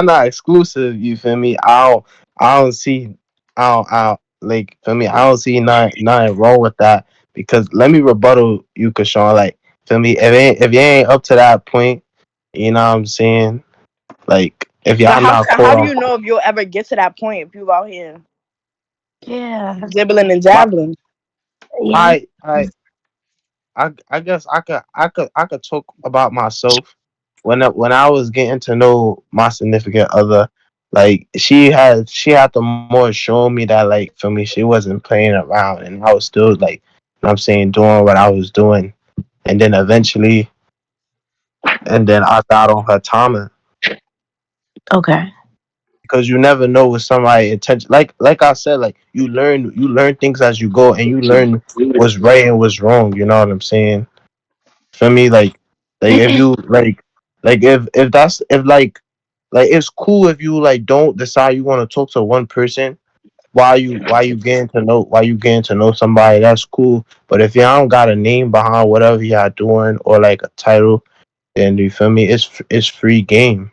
not exclusive, you feel me? I don't see, I don't like, feel me? I don't see nothing wrong with that because let me rebuttal you, Kashawn. Like, feel me? If you ain't up to that point, you know what I'm saying? Like, if But y'all not how quote do you unquote, know if you'll ever get to that point if you out here Yeah. dibbling and my, dabbling? Yeah. I guess I could talk about myself when I was getting to know my significant other. Like she had to more show me that, like, for me, she wasn't playing around, and I was still, like, you know what I'm saying, doing what I was doing, and then eventually, and then I got on her timing Okay. because you never know with somebody intention. Like I said, like, you learn things as you go, and you learn what's right and what's wrong. You know what I'm saying? For me, like if you like if that's if like it's cool if you, like, don't decide you want to talk to one person while you getting to know somebody. That's cool. But if y'all don't got a name behind whatever y'all doing, or like a title, then you feel me? It's free game.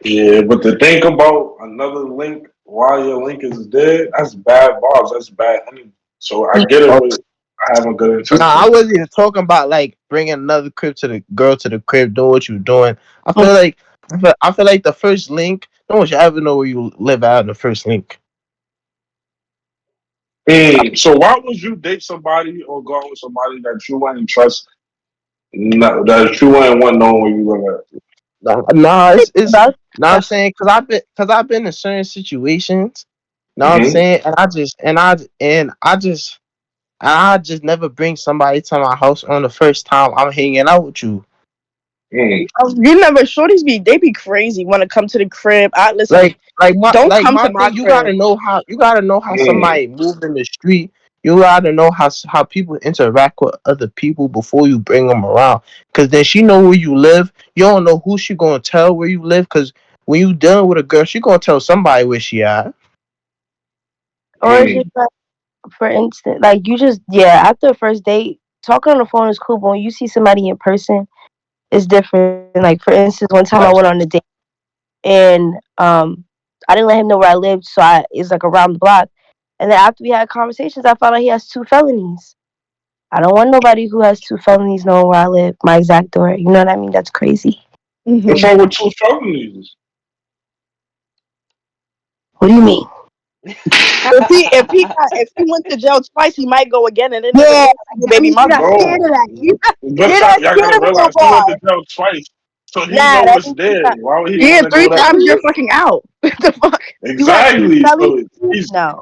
Yeah, but to think about another link while your link is dead, that's bad vibes. That's bad energy. So I get it Oh, with having good nah, I intentions. wasn't even talking about, like, bringing another crib to the girl to the crib, doing what you doing. I Mm. feel like I feel like the first link. No one should ever know where you live at in the first link. So why would you date somebody or go out with somebody that you wouldn't trust, that you wouldn't want knowing where you live at? Nah, it's That's nah, I'm that's saying, cause I've been in certain situations. Know what I'm Mm-hmm. saying? And I just never bring somebody to my house on the first time I'm hanging out with you. Mm. You never shorties they be crazy. Want to come to the crib? I listen. Don't come to My my thing. crib. You gotta know how Mm. somebody move in the street. You gotta know how people interact with other people before you bring them around. Cause then she know where you live. You don't know who she gonna tell where you live. Cause when you dealing with a girl, she gonna tell somebody where she at. or it's just Mm. like, for instance, like you just, yeah, after the first date, talking on the phone is cool, but when you see somebody in person, it's different. Like, for instance, one time I went on a date and I didn't let him know where I lived, so it's like around the block. And then after we had conversations, I found out he has 2 felonies. I don't want nobody who has 2 felonies knowing where I live, my exact door. You know what I mean? That's crazy. What's Hmm. wrong with two felonies? What do you mean? If he went to jail twice, he might go again, and then there's an Yeah, illegal that baby means you're not mother. scared No. of that. But You're not y'all scared gotta of a little realize he went boy. to jail twice. So he Nah, know that what's means there. Why would he Yeah, want to go three that? times you're fucking out. What the fuck? you got Exactly. So felonies. he's No.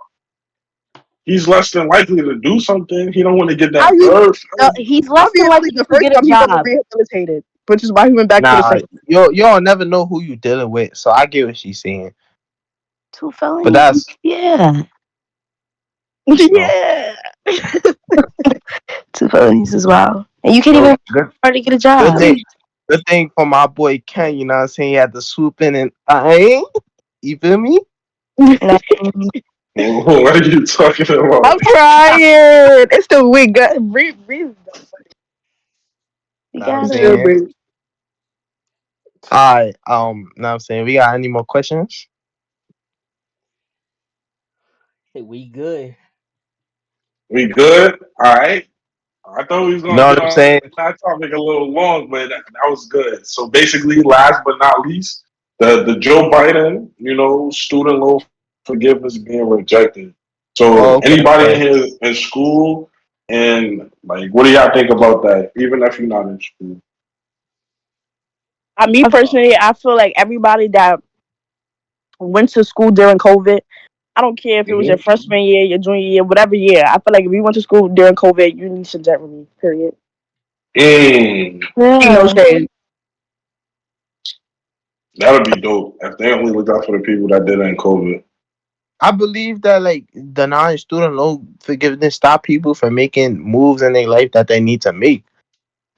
he's less than likely to do something. He don't want to get How that you? third. No, he's less than Obviously, likely the to first get a time he wasn't job. rehabilitated, which is why he went back for the Nah, second. you'll never know who you dealing with. So I get what she's saying. Two But felonies. that's, Yeah. you know, Yeah. 2 felonies as well. And you can't well, even hard to get a good job. thing. Good thing for my boy Ken. You know what I'm saying? He had to swoop in and you feel me? No, What are you talking about? I'm crying. It's the wig. Breathe, breathe. you Know what I'm got You it. should saying? breathe. All right. Know what I'm saying? We got any more questions? Hey, we good. We good? All right. I thought we was You know gonna get what I'm on saying? that topic a little long, but that was good. So basically, last but not least, the Joe Biden, student loan forgiveness being rejected. So Oh, okay, anybody in okay. here in school, and like, what do y'all think about that? Even if you're not in school. Me Uh, personally, I feel like everybody that went to school during COVID, I don't care if it was your Mm-hmm. freshman year, your junior year, whatever year. I feel like if you went to school during COVID, you need some debt relief. Period. Mm, No Yeah. shade. that would be dope if they only looked out for the people that did it in COVID. I believe that, like, the non-student loan forgiveness stop people from making moves in their life that they need to make.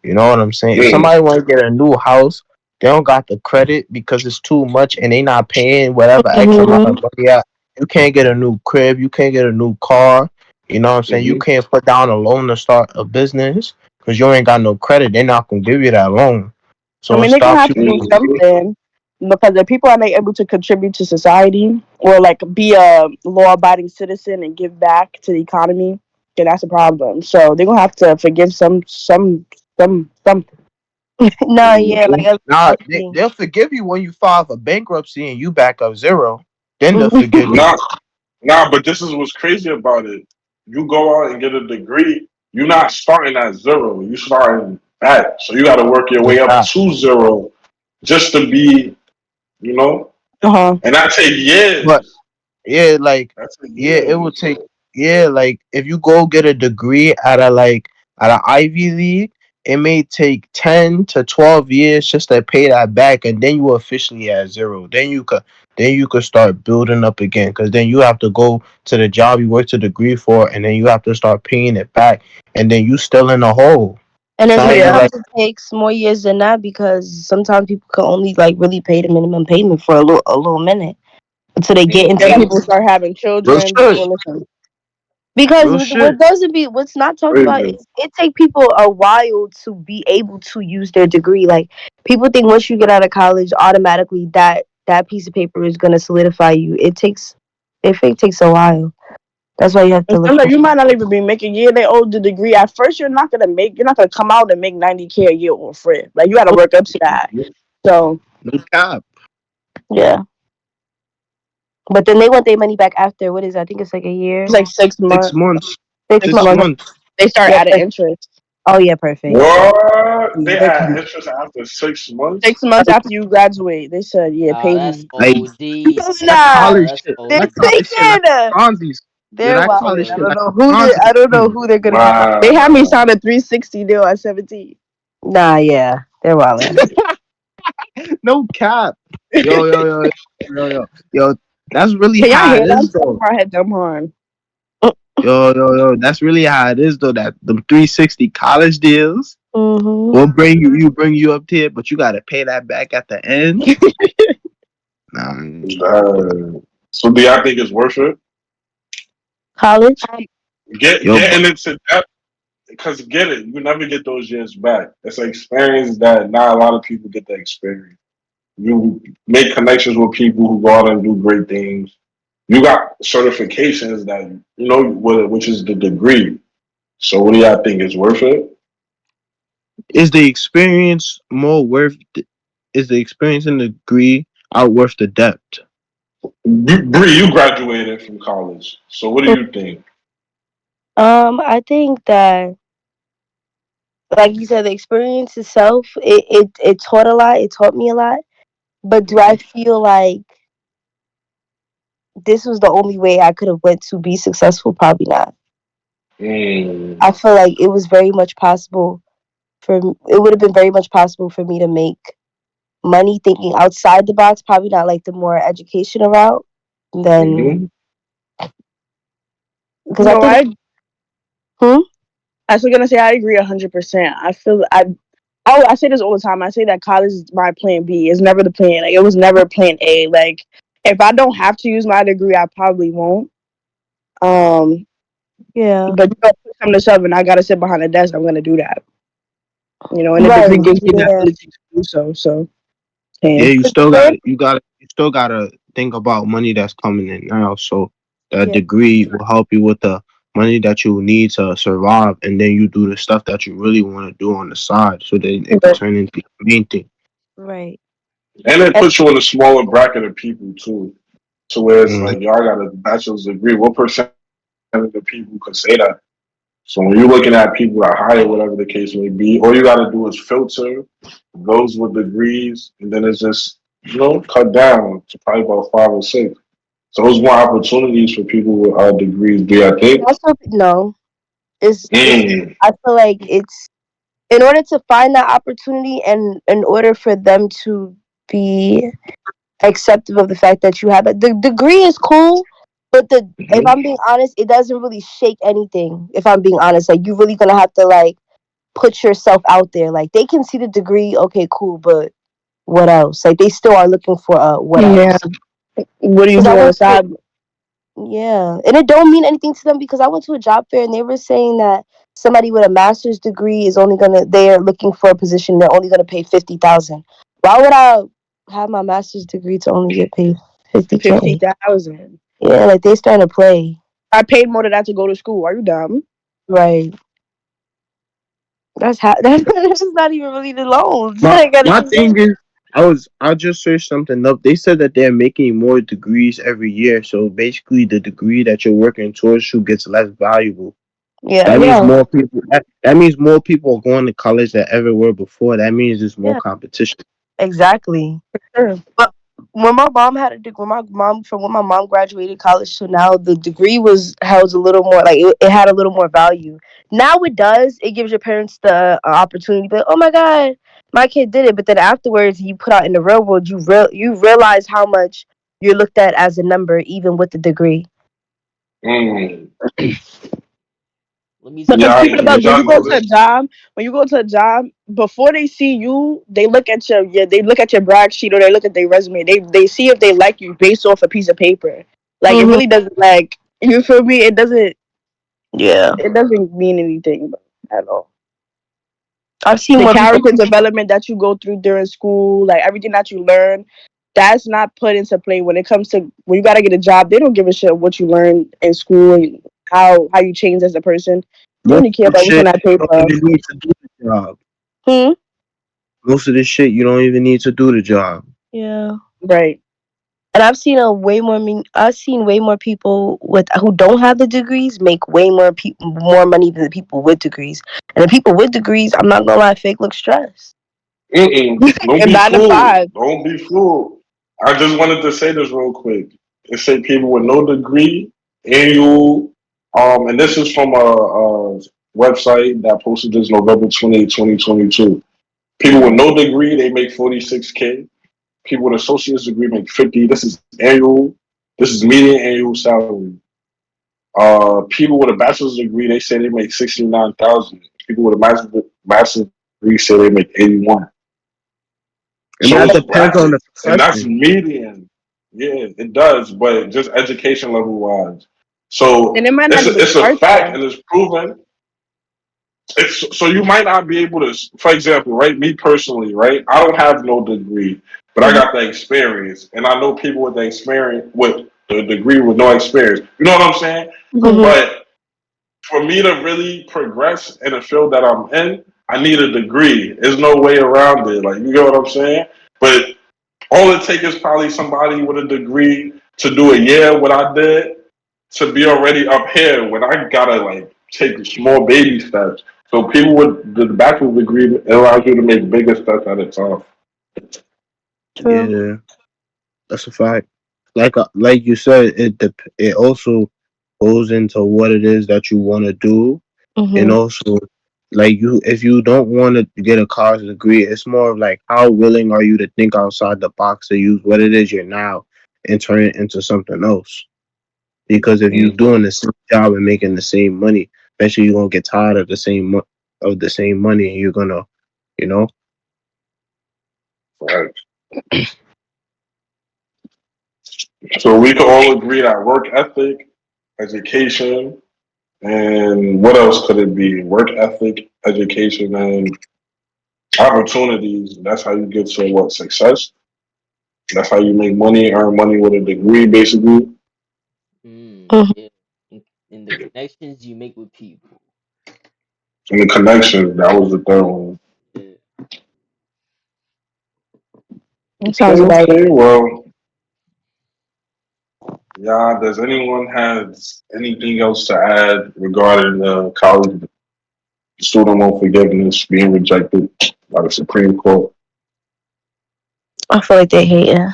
You know what I'm saying? If Mm, somebody want to get a new house, they don't got the credit because it's too much, and they not paying whatever X amount of Hmm. money out. You can't get a new crib, you can't get a new car. You know what I'm saying? You Hmm. can't put down a loan to start a business because you ain't got no credit. They're not gonna give you that loan, I so it mean, they're gonna stops have you to from do Hmm. something because if people are not able to contribute to society or like be a law-abiding citizen and give back to the economy, then that's a problem. So they're gonna have to forgive some. No, yeah, Hmm. like Nah, everything. they'll forgive you when you file for bankruptcy and you back up zero. Then they'll forgive you. Nah, nah, but this is what's crazy about it. You go out and get a degree, you're not starting at zero. You starting back. So you gotta work your No way up cap. to zero just to be, you know, Uh-huh. and that take But years. yeah, like That take yeah, it will years. take yeah, like if you go get a degree at an Ivy League, it may take 10 to 12 years just to pay that back, and then you officially at zero. Then you could start building up again, because then you have to go to the job you worked a degree for, and then you have to start paying it back, and then you still in the hole. And then It's not even Yeah. sometimes like it takes more years than that because sometimes people can only like really pay the minimum payment for a little minute until they get into Then Hmm. that. people start having real children. shit, Well, listen. Because real what shit. doesn't be what's not talked about Crazy. is it take people a while to be able to use their degree. Like people think once you get out of college, automatically that piece of paper is gonna solidify you. It takes a while. That's why you have to And look for. sometimes you might not even be making year they old the degree. At first, you're not gonna come out and make 90K a year on free. Like you got to work up to that. So No cap. Yeah, but then they want their money back after what is it? I think it's like a it's year, like 6 6 months. months. 6 months. 6 months. They start Yeah, adding perfect. interest. Oh yeah, perfect. What? Yeah, They they add can. interest after 6 months? 6 months after you graduate, they said, "Yeah, Nah, pay that's me." Like OD. that Nah, Nah, college that's shit. they're That OD. college shit like taking. a Ponzi's. Yeah, They're that wild. college Yeah. I shit don't like know a who they. Ponzi I don't know scheme. who they're gonna be buying. They had me Wow. sign a 360 deal at 17. Nah, yeah, they're wildin'. No cap. Yo, yo, yo, yo, yo, yo. That's really Can y'all how hear it that? is though. My head dumb horn. Yo, yo, yo. That's really how it is though. That the 360 college deals Mm-hmm. will bring you up there, but you gotta pay that back at the end. Nah, So do y'all think it's worth it? College. yo, but Getting into that because get it, you never get those years back. It's an experience that not a lot of people get to experience. You make connections with people who go out and do great things. You got certifications that you know, which is the degree. So what do y'all think is worth it? is the experience more worth? Is the experience and the degree out worth the debt? Bree, you graduated from college, so what do you think? I think that, like you said, the experience itself, it taught a lot. It taught me a lot. But do I Mhm. feel like this was the only way I could have went to be successful? Probably not. Mm. I feel like it was very much possible it would have been very much possible for me to make money thinking outside the box. Probably not like the more educational route. Then Hmm. because I No, think. Hmm? I was gonna say I agree 100%. I say this all the time. I say that college is my plan B. It's never the plan. Like it was never plan A. Like if I don't have to use my degree, I probably won't. Um, Yeah. but you know, push come to shove, and I gotta sit behind a desk. I'm gonna do that. And the Right. degree gives me the Yeah. ability to do so. So, yeah. Yeah, Same. you still gotta think about money that's coming in now. So that Yeah. degree will help you with the money that you need to survive, and then you do the stuff that you really want to do on the side, so then it could But turn into the main thing. Right. And it And, puts you in a smaller bracket of people too, to where it's Mhm. like y'all got a bachelor's degree. What percentage of the people could say that? So when you're looking at people that hire, whatever the case may be, all you got to do is filter those with degrees, and then it's just cut down to probably about 5 or 6. So there's more opportunities for people with degrees. Do you think? also, no. It's. Mm. I feel like it's in order to find that opportunity and in order for them to be acceptive of the fact that you have it. The degree is cool, but the if Hmm. I'm being honest, it doesn't really shake anything. If I'm being honest, like you're really gonna have to like put yourself out there. Like they can see the degree, okay, cool, but what else? Like they still are looking for what Yeah. else? What do you Because I do on the went to side? yeah, and it don't mean anything to them because I went to a job fair and they were saying that somebody with a master's degree is only gonna they're looking for a position they're only gonna pay 50,000. Why would I have my master's degree to only get paid 50K? 50,000. Yeah, like they starting to play. I paid more than that to go to school. Are you dumb? Right. That's not even really the loans. My I gotta my do that. thing is, I just searched something up. They said that they're making more degrees every year. So basically, the degree that you're working towards you gets less valuable. Yeah, That means Yeah. more people. That means more people are going to college than ever were before. That means there's more yeah, competition. exactly. Sure. But when my mom had a degree, when my mom from when my mom graduated college to now, the degree was held a little more like it had a little more value. Now it does. It gives your parents the opportunity, but oh my god, my kid did it. But then afterwards, you put out in the real world, you realize how much you're looked at as a number, even with the degree. Mm. Let me say Because Yeah, keep it this. above, did when you y'all go know to a this? job, before they see you, they look at your they look at your brag sheet or they look at their resume. They see if they like you based off a piece of paper. Like it Hmm. really doesn't like you feel me. Yeah, It doesn't mean anything at all. I've seen The more people. character development that you go through during school, like everything that you learn, that's not put into play when it comes to when you gotta get a job. They don't give a shit what you learn in school and how you change as a person. They Most only care of the about what's on shit that you don't paper. even need to do the job. Hmm. Most of this shit you don't even need to do the job. Yeah. Right. And I've seen way more people with who don't have the degrees make way more money than the people with degrees. And the people with degrees, I'm not gonna lie, fake look stressed. Mm-mm. Don't And be nine to fooled. five. Don't be fooled. I just wanted to say this real quick. It say people with no degree, annual, and this is from a website that posted this November 2022. People with no degree, they make 46K. People with associate's degree make 50. This is annual. This is median annual salary. People with a bachelor's degree, they say they make 69,000. People with a master's degree say they make 81. And So that it's depends on the brackets, and that's profession. median. Yeah, it does, but just education level wise. And So it might not even it's a start fact, there. and it's proven. It's so you might not be able to. For example, right? Me personally, right? I don't have no degree, but I Mhm. got the experience, and I know people with the experience with the degree with no experience. You know what I'm saying? Mhm. Hmm. But for me to really progress in the field that I'm in, I need a degree. There's no way around it. Like you get what I'm saying? But all it takes is probably somebody with a degree to do a year what I did to be already up here when I gotta like take small baby steps. So people with the bachelor's degree it allows you to make bigger steps at a time. True. Yeah, that's a fact. Like you said, it also goes into what it is that you want to do, and Hmm. also like you if you don't want to get a college degree, it's more of like how willing are you to think outside the box to use what it is you're now and turn it into something else. Because if you're Mm-hmm. doing the same job and making the same money, eventually you're gonna get tired of the same money, and you're gonna, you know, Right. So we can all agree that work ethic, education, and what else could it be? Work ethic, education, and opportunities. That's how you get to what success. That's how you make money, earn money with a degree, basically. Hmm. Yeah. And the connections you make with people. And the connection, that was the third one. Yeah. That Okay, sounds about okay. right. Well, yeah. Does anyone has anything else to add regarding the college student loan forgiveness being rejected by the Supreme Court? I feel like they hate it.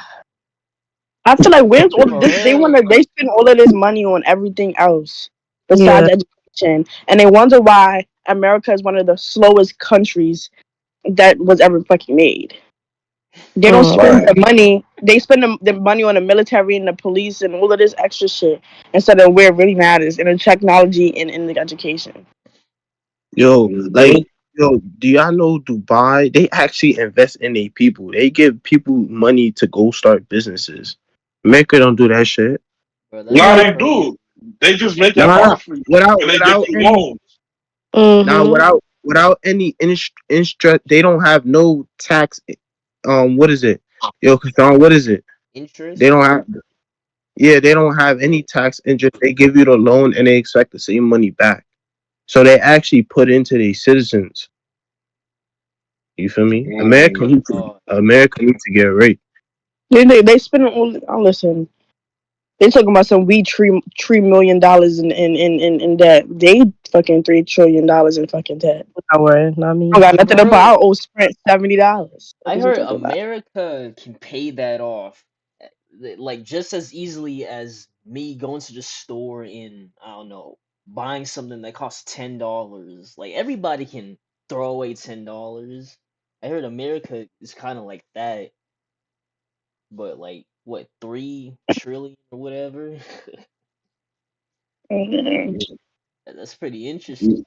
I feel like where's all For this? real. They spend all of this money on everything else Yeah. besides education, and they wonder why America is one of the slowest countries that was ever fucking made. They don't Mm. spend Right. the money. They spend the money on the military and the police and all of this extra shit instead of where it really matters in the technology and in the education. yo, like Mm-hmm. Yo, do y'all know Dubai? They actually invest in their people. They give people money to go start businesses. America don't do that shit. Bro, Nah, that's they crazy. do. They just make it Nah, hard for you, without and they give without you any loans. nah Mm-hmm. without any they don't have no tax. What is it? Yo, Kashawn, what is it? They Interest? don't have. Yeah, they don't have any tax interest. They give you the loan and they expect the same money back. So they actually put into their citizens. You feel me? Mm. America needs to get right. They spend all. Oh, listen, they talking about some we $3 million in debt. They fucking $3 trillion in fucking debt. Not worry, not I me. got I nothing to buy. heard I owe Sprint $70. What I is you heard talking about? America can pay that off, like just as easily as me going to the store and I don't know, buying something that costs $10. Like everybody can throw away $10. I heard America is kind of like that, but like what 3 trillion or whatever. Mm. That's pretty interesting.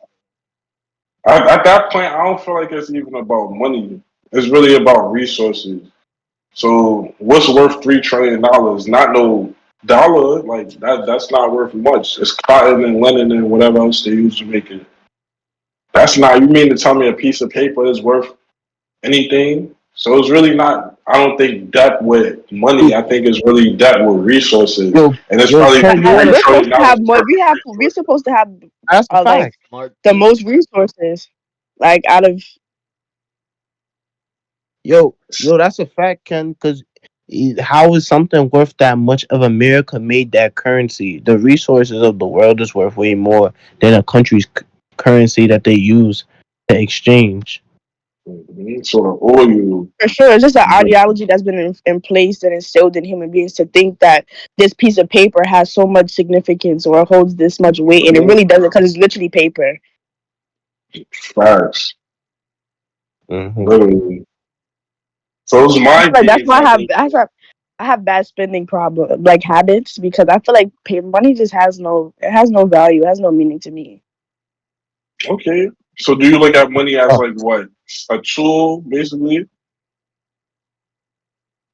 At that point, I don't feel like it's even about money. It's really about resources. So, what's worth $3 trillion? Not no dollar. Like that. That's not worth much. It's cotton and linen and whatever else they use to make it. That's not. You mean to tell me a piece of paper is worth anything? So it's really not. I don't think debt with money. I think it's really debt with resources, Yo, and it's yo, probably Ken, you three We're wanna? trillion supposed to dollars have more. worth of We're resources. supposed to have That's a like fact. Smart the people. most resources, like out of. Yo, that's a fact, Ken. Because how is something worth that much of America made that currency? The resources of the world is worth way more than a country's currency that they use to exchange. So the oil. For sure, it's just an ideology that's been in place and instilled in human beings to think that this piece of paper has so much significance or holds this much weight, and it really doesn't because it's literally paper. Facts, Hmm. literally. So it's I feel mind like that's games. why I think. I have bad spending problem like habits because I feel like money just has no value, it has no meaning to me. Okay. So do you look at money as Oh, like what, a tool basically,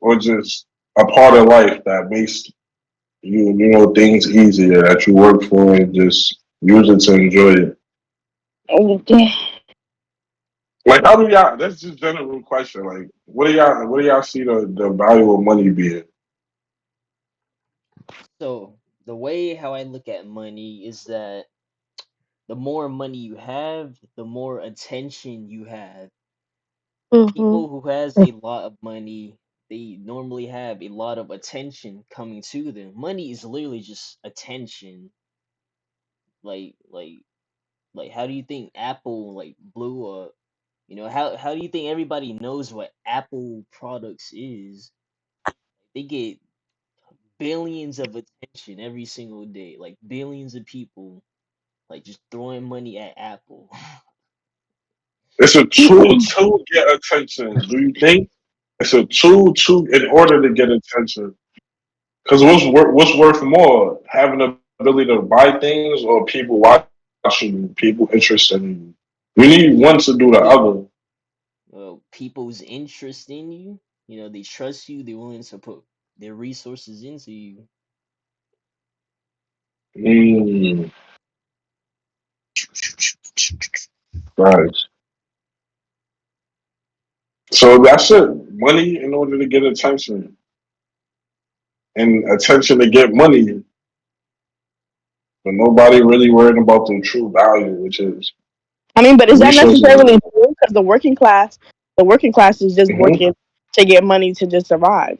or just a part of life that makes things easier that you work for and just use it to enjoy it? Oh, yeah. Like how do y'all? That's just general question. Like what do y'all see the value of money being? So the way how I look at money is that the more money you have, the more attention you have. Mm-hmm. People who has a lot of money, they normally have a lot of attention coming to them. Money is literally just attention. Like like like how do you think Apple like blew up? You know, how do you think everybody knows what Apple products is? They get billions of attention every single day. Like billions of people like just throwing money at Apple. It's a tool to get attention. Do you think it's a tool to in order to get attention? Because what's worth more, having the ability to buy things or people watching you, people interested in you? You need one to do the other. People's interest in you. You know, they trust you. They're willing to put their resources into you. Mm, right. So that's it. Money in order to get attention, and attention to get money, but nobody really worrying about the true value, which is I mean, but the is that resources. necessarily true? Because the working class is just Hmm. working to get money to just survive.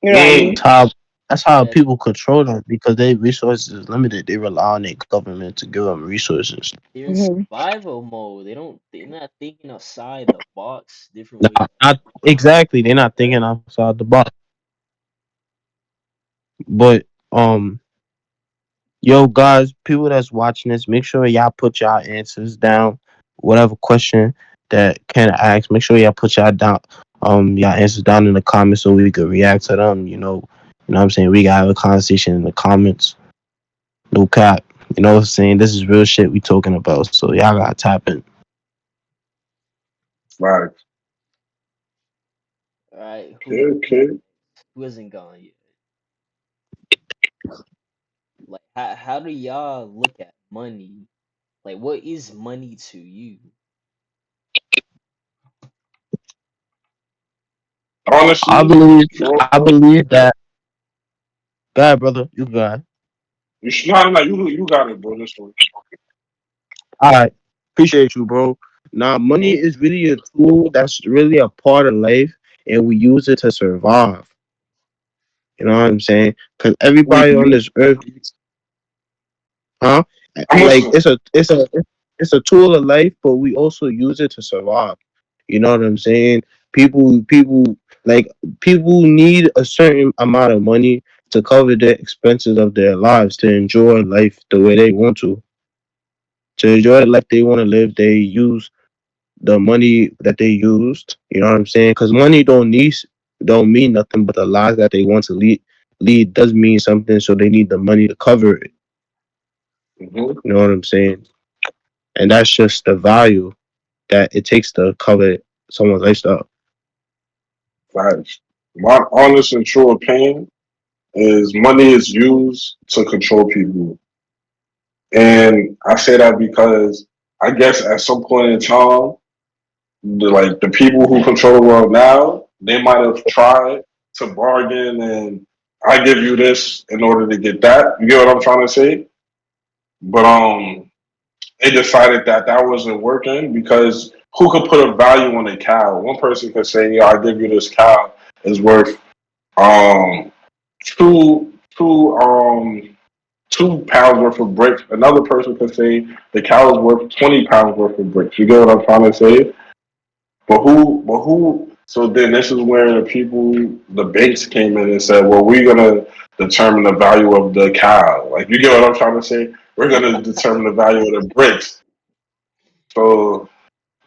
You know what I mean? Mm. that's how that's how Yeah, people control them because their resources is limited. They rely on their government to give them resources. they're in Hmm. survival mode. They're not thinking outside the box, different ways Not exactly. They're not to thinking outside the box. But yo, guys, people that's watching this, make sure y'all put y'all answers down. Whatever question that Ken asks, make sure y'all put y'all down. Y'all answers down in the comments so we could react to them. You know what I'm saying. We gotta have a conversation in the comments. No cap. You know what I'm saying? This is real shit we talking about. So y'all gotta tap in. Right. All right, Okay, okay. who hasn't gone yet? Like, how do y'all look at money? Like, what is money to you? I Honestly, believe sure. I believe that God brother, you got You should not like you got it, bro. This one. I appreciate you, bro. Now money Mm-hmm. is really a tool that's really a part of life and we use it to survive. You know what I'm saying? Because everybody on Mm-hmm. this earth, huh? I'm Like listening. it's a tool of life, but we also use it to survive. You know what I'm saying? People like people need a certain amount of money to cover the expenses of their lives to enjoy life the way they want to. To enjoy the life they want to live, they use the money that they used. You know what I'm saying? Because money don't mean nothing, but the lives that they want to lead does mean something. So they need the money to cover it. Mm-hmm. You know what I'm saying? And that's just the value that it takes to cover someone's lifestyle. Facts. My honest and true opinion is money is used to control people. And I say that because I guess at some point in time, the people who control the world now, they might have tried to bargain and I give you this in order to get that. You get what I'm trying to say? But they decided that that wasn't working because who could put a value on a cow? One person could say, "Yeah, I give you this cow is worth um two 2 pounds worth of bricks." Another person could say the cow is worth 20 pounds worth of bricks. You get what I'm trying to say? But who? But who? So then this is where the people, the banks came in and said, "Well, we're gonna determine the value of the cow." Like you get what I'm trying to say? We're gonna determine the value of the bricks. So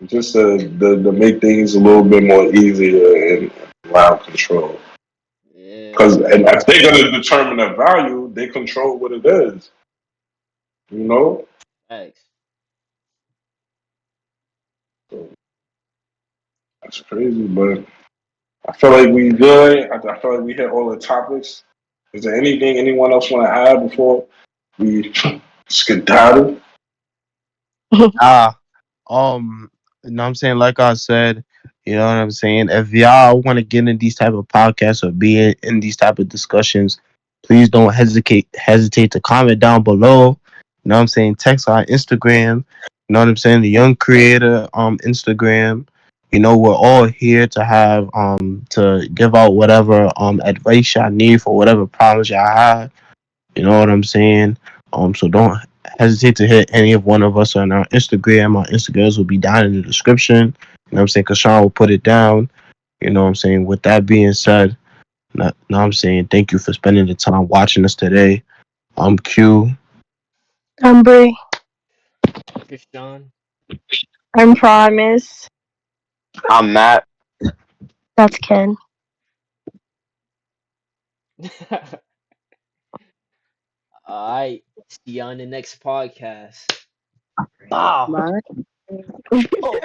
just to make things a little bit more easier and allow control. Yeah, Because and if they're gonna determine the value, they control what it is. You know, facts. so that's crazy. But I feel like we good. I feel like we hit all the topics. Is there anything anyone else want to add before we skedaddle? Ah, you know what I'm saying? Like I said, you know what I'm saying? If y'all want to get in these type of podcasts or be in these type of discussions, please don't hesitate to comment down below. You know what I'm saying? Text our Instagram. You know what I'm saying? The Young Creator Instagram. You know, we're all here to have to give out whatever advice y'all need for whatever problems y'all have. You know what I'm saying? So don't hesitate to hit any of one of us on our Instagram. Our Instagrams will be down in the description. You know what I'm saying? Kashawn will put it down. You know what I'm saying? With that being said, now I'm saying thank you for spending the time watching us today. I'm Q. I'm Brie. I'm Krishan. I'm Promise. I'm Matt. That's Ken. All right, see you on the next podcast. Bow. Bye. Oh.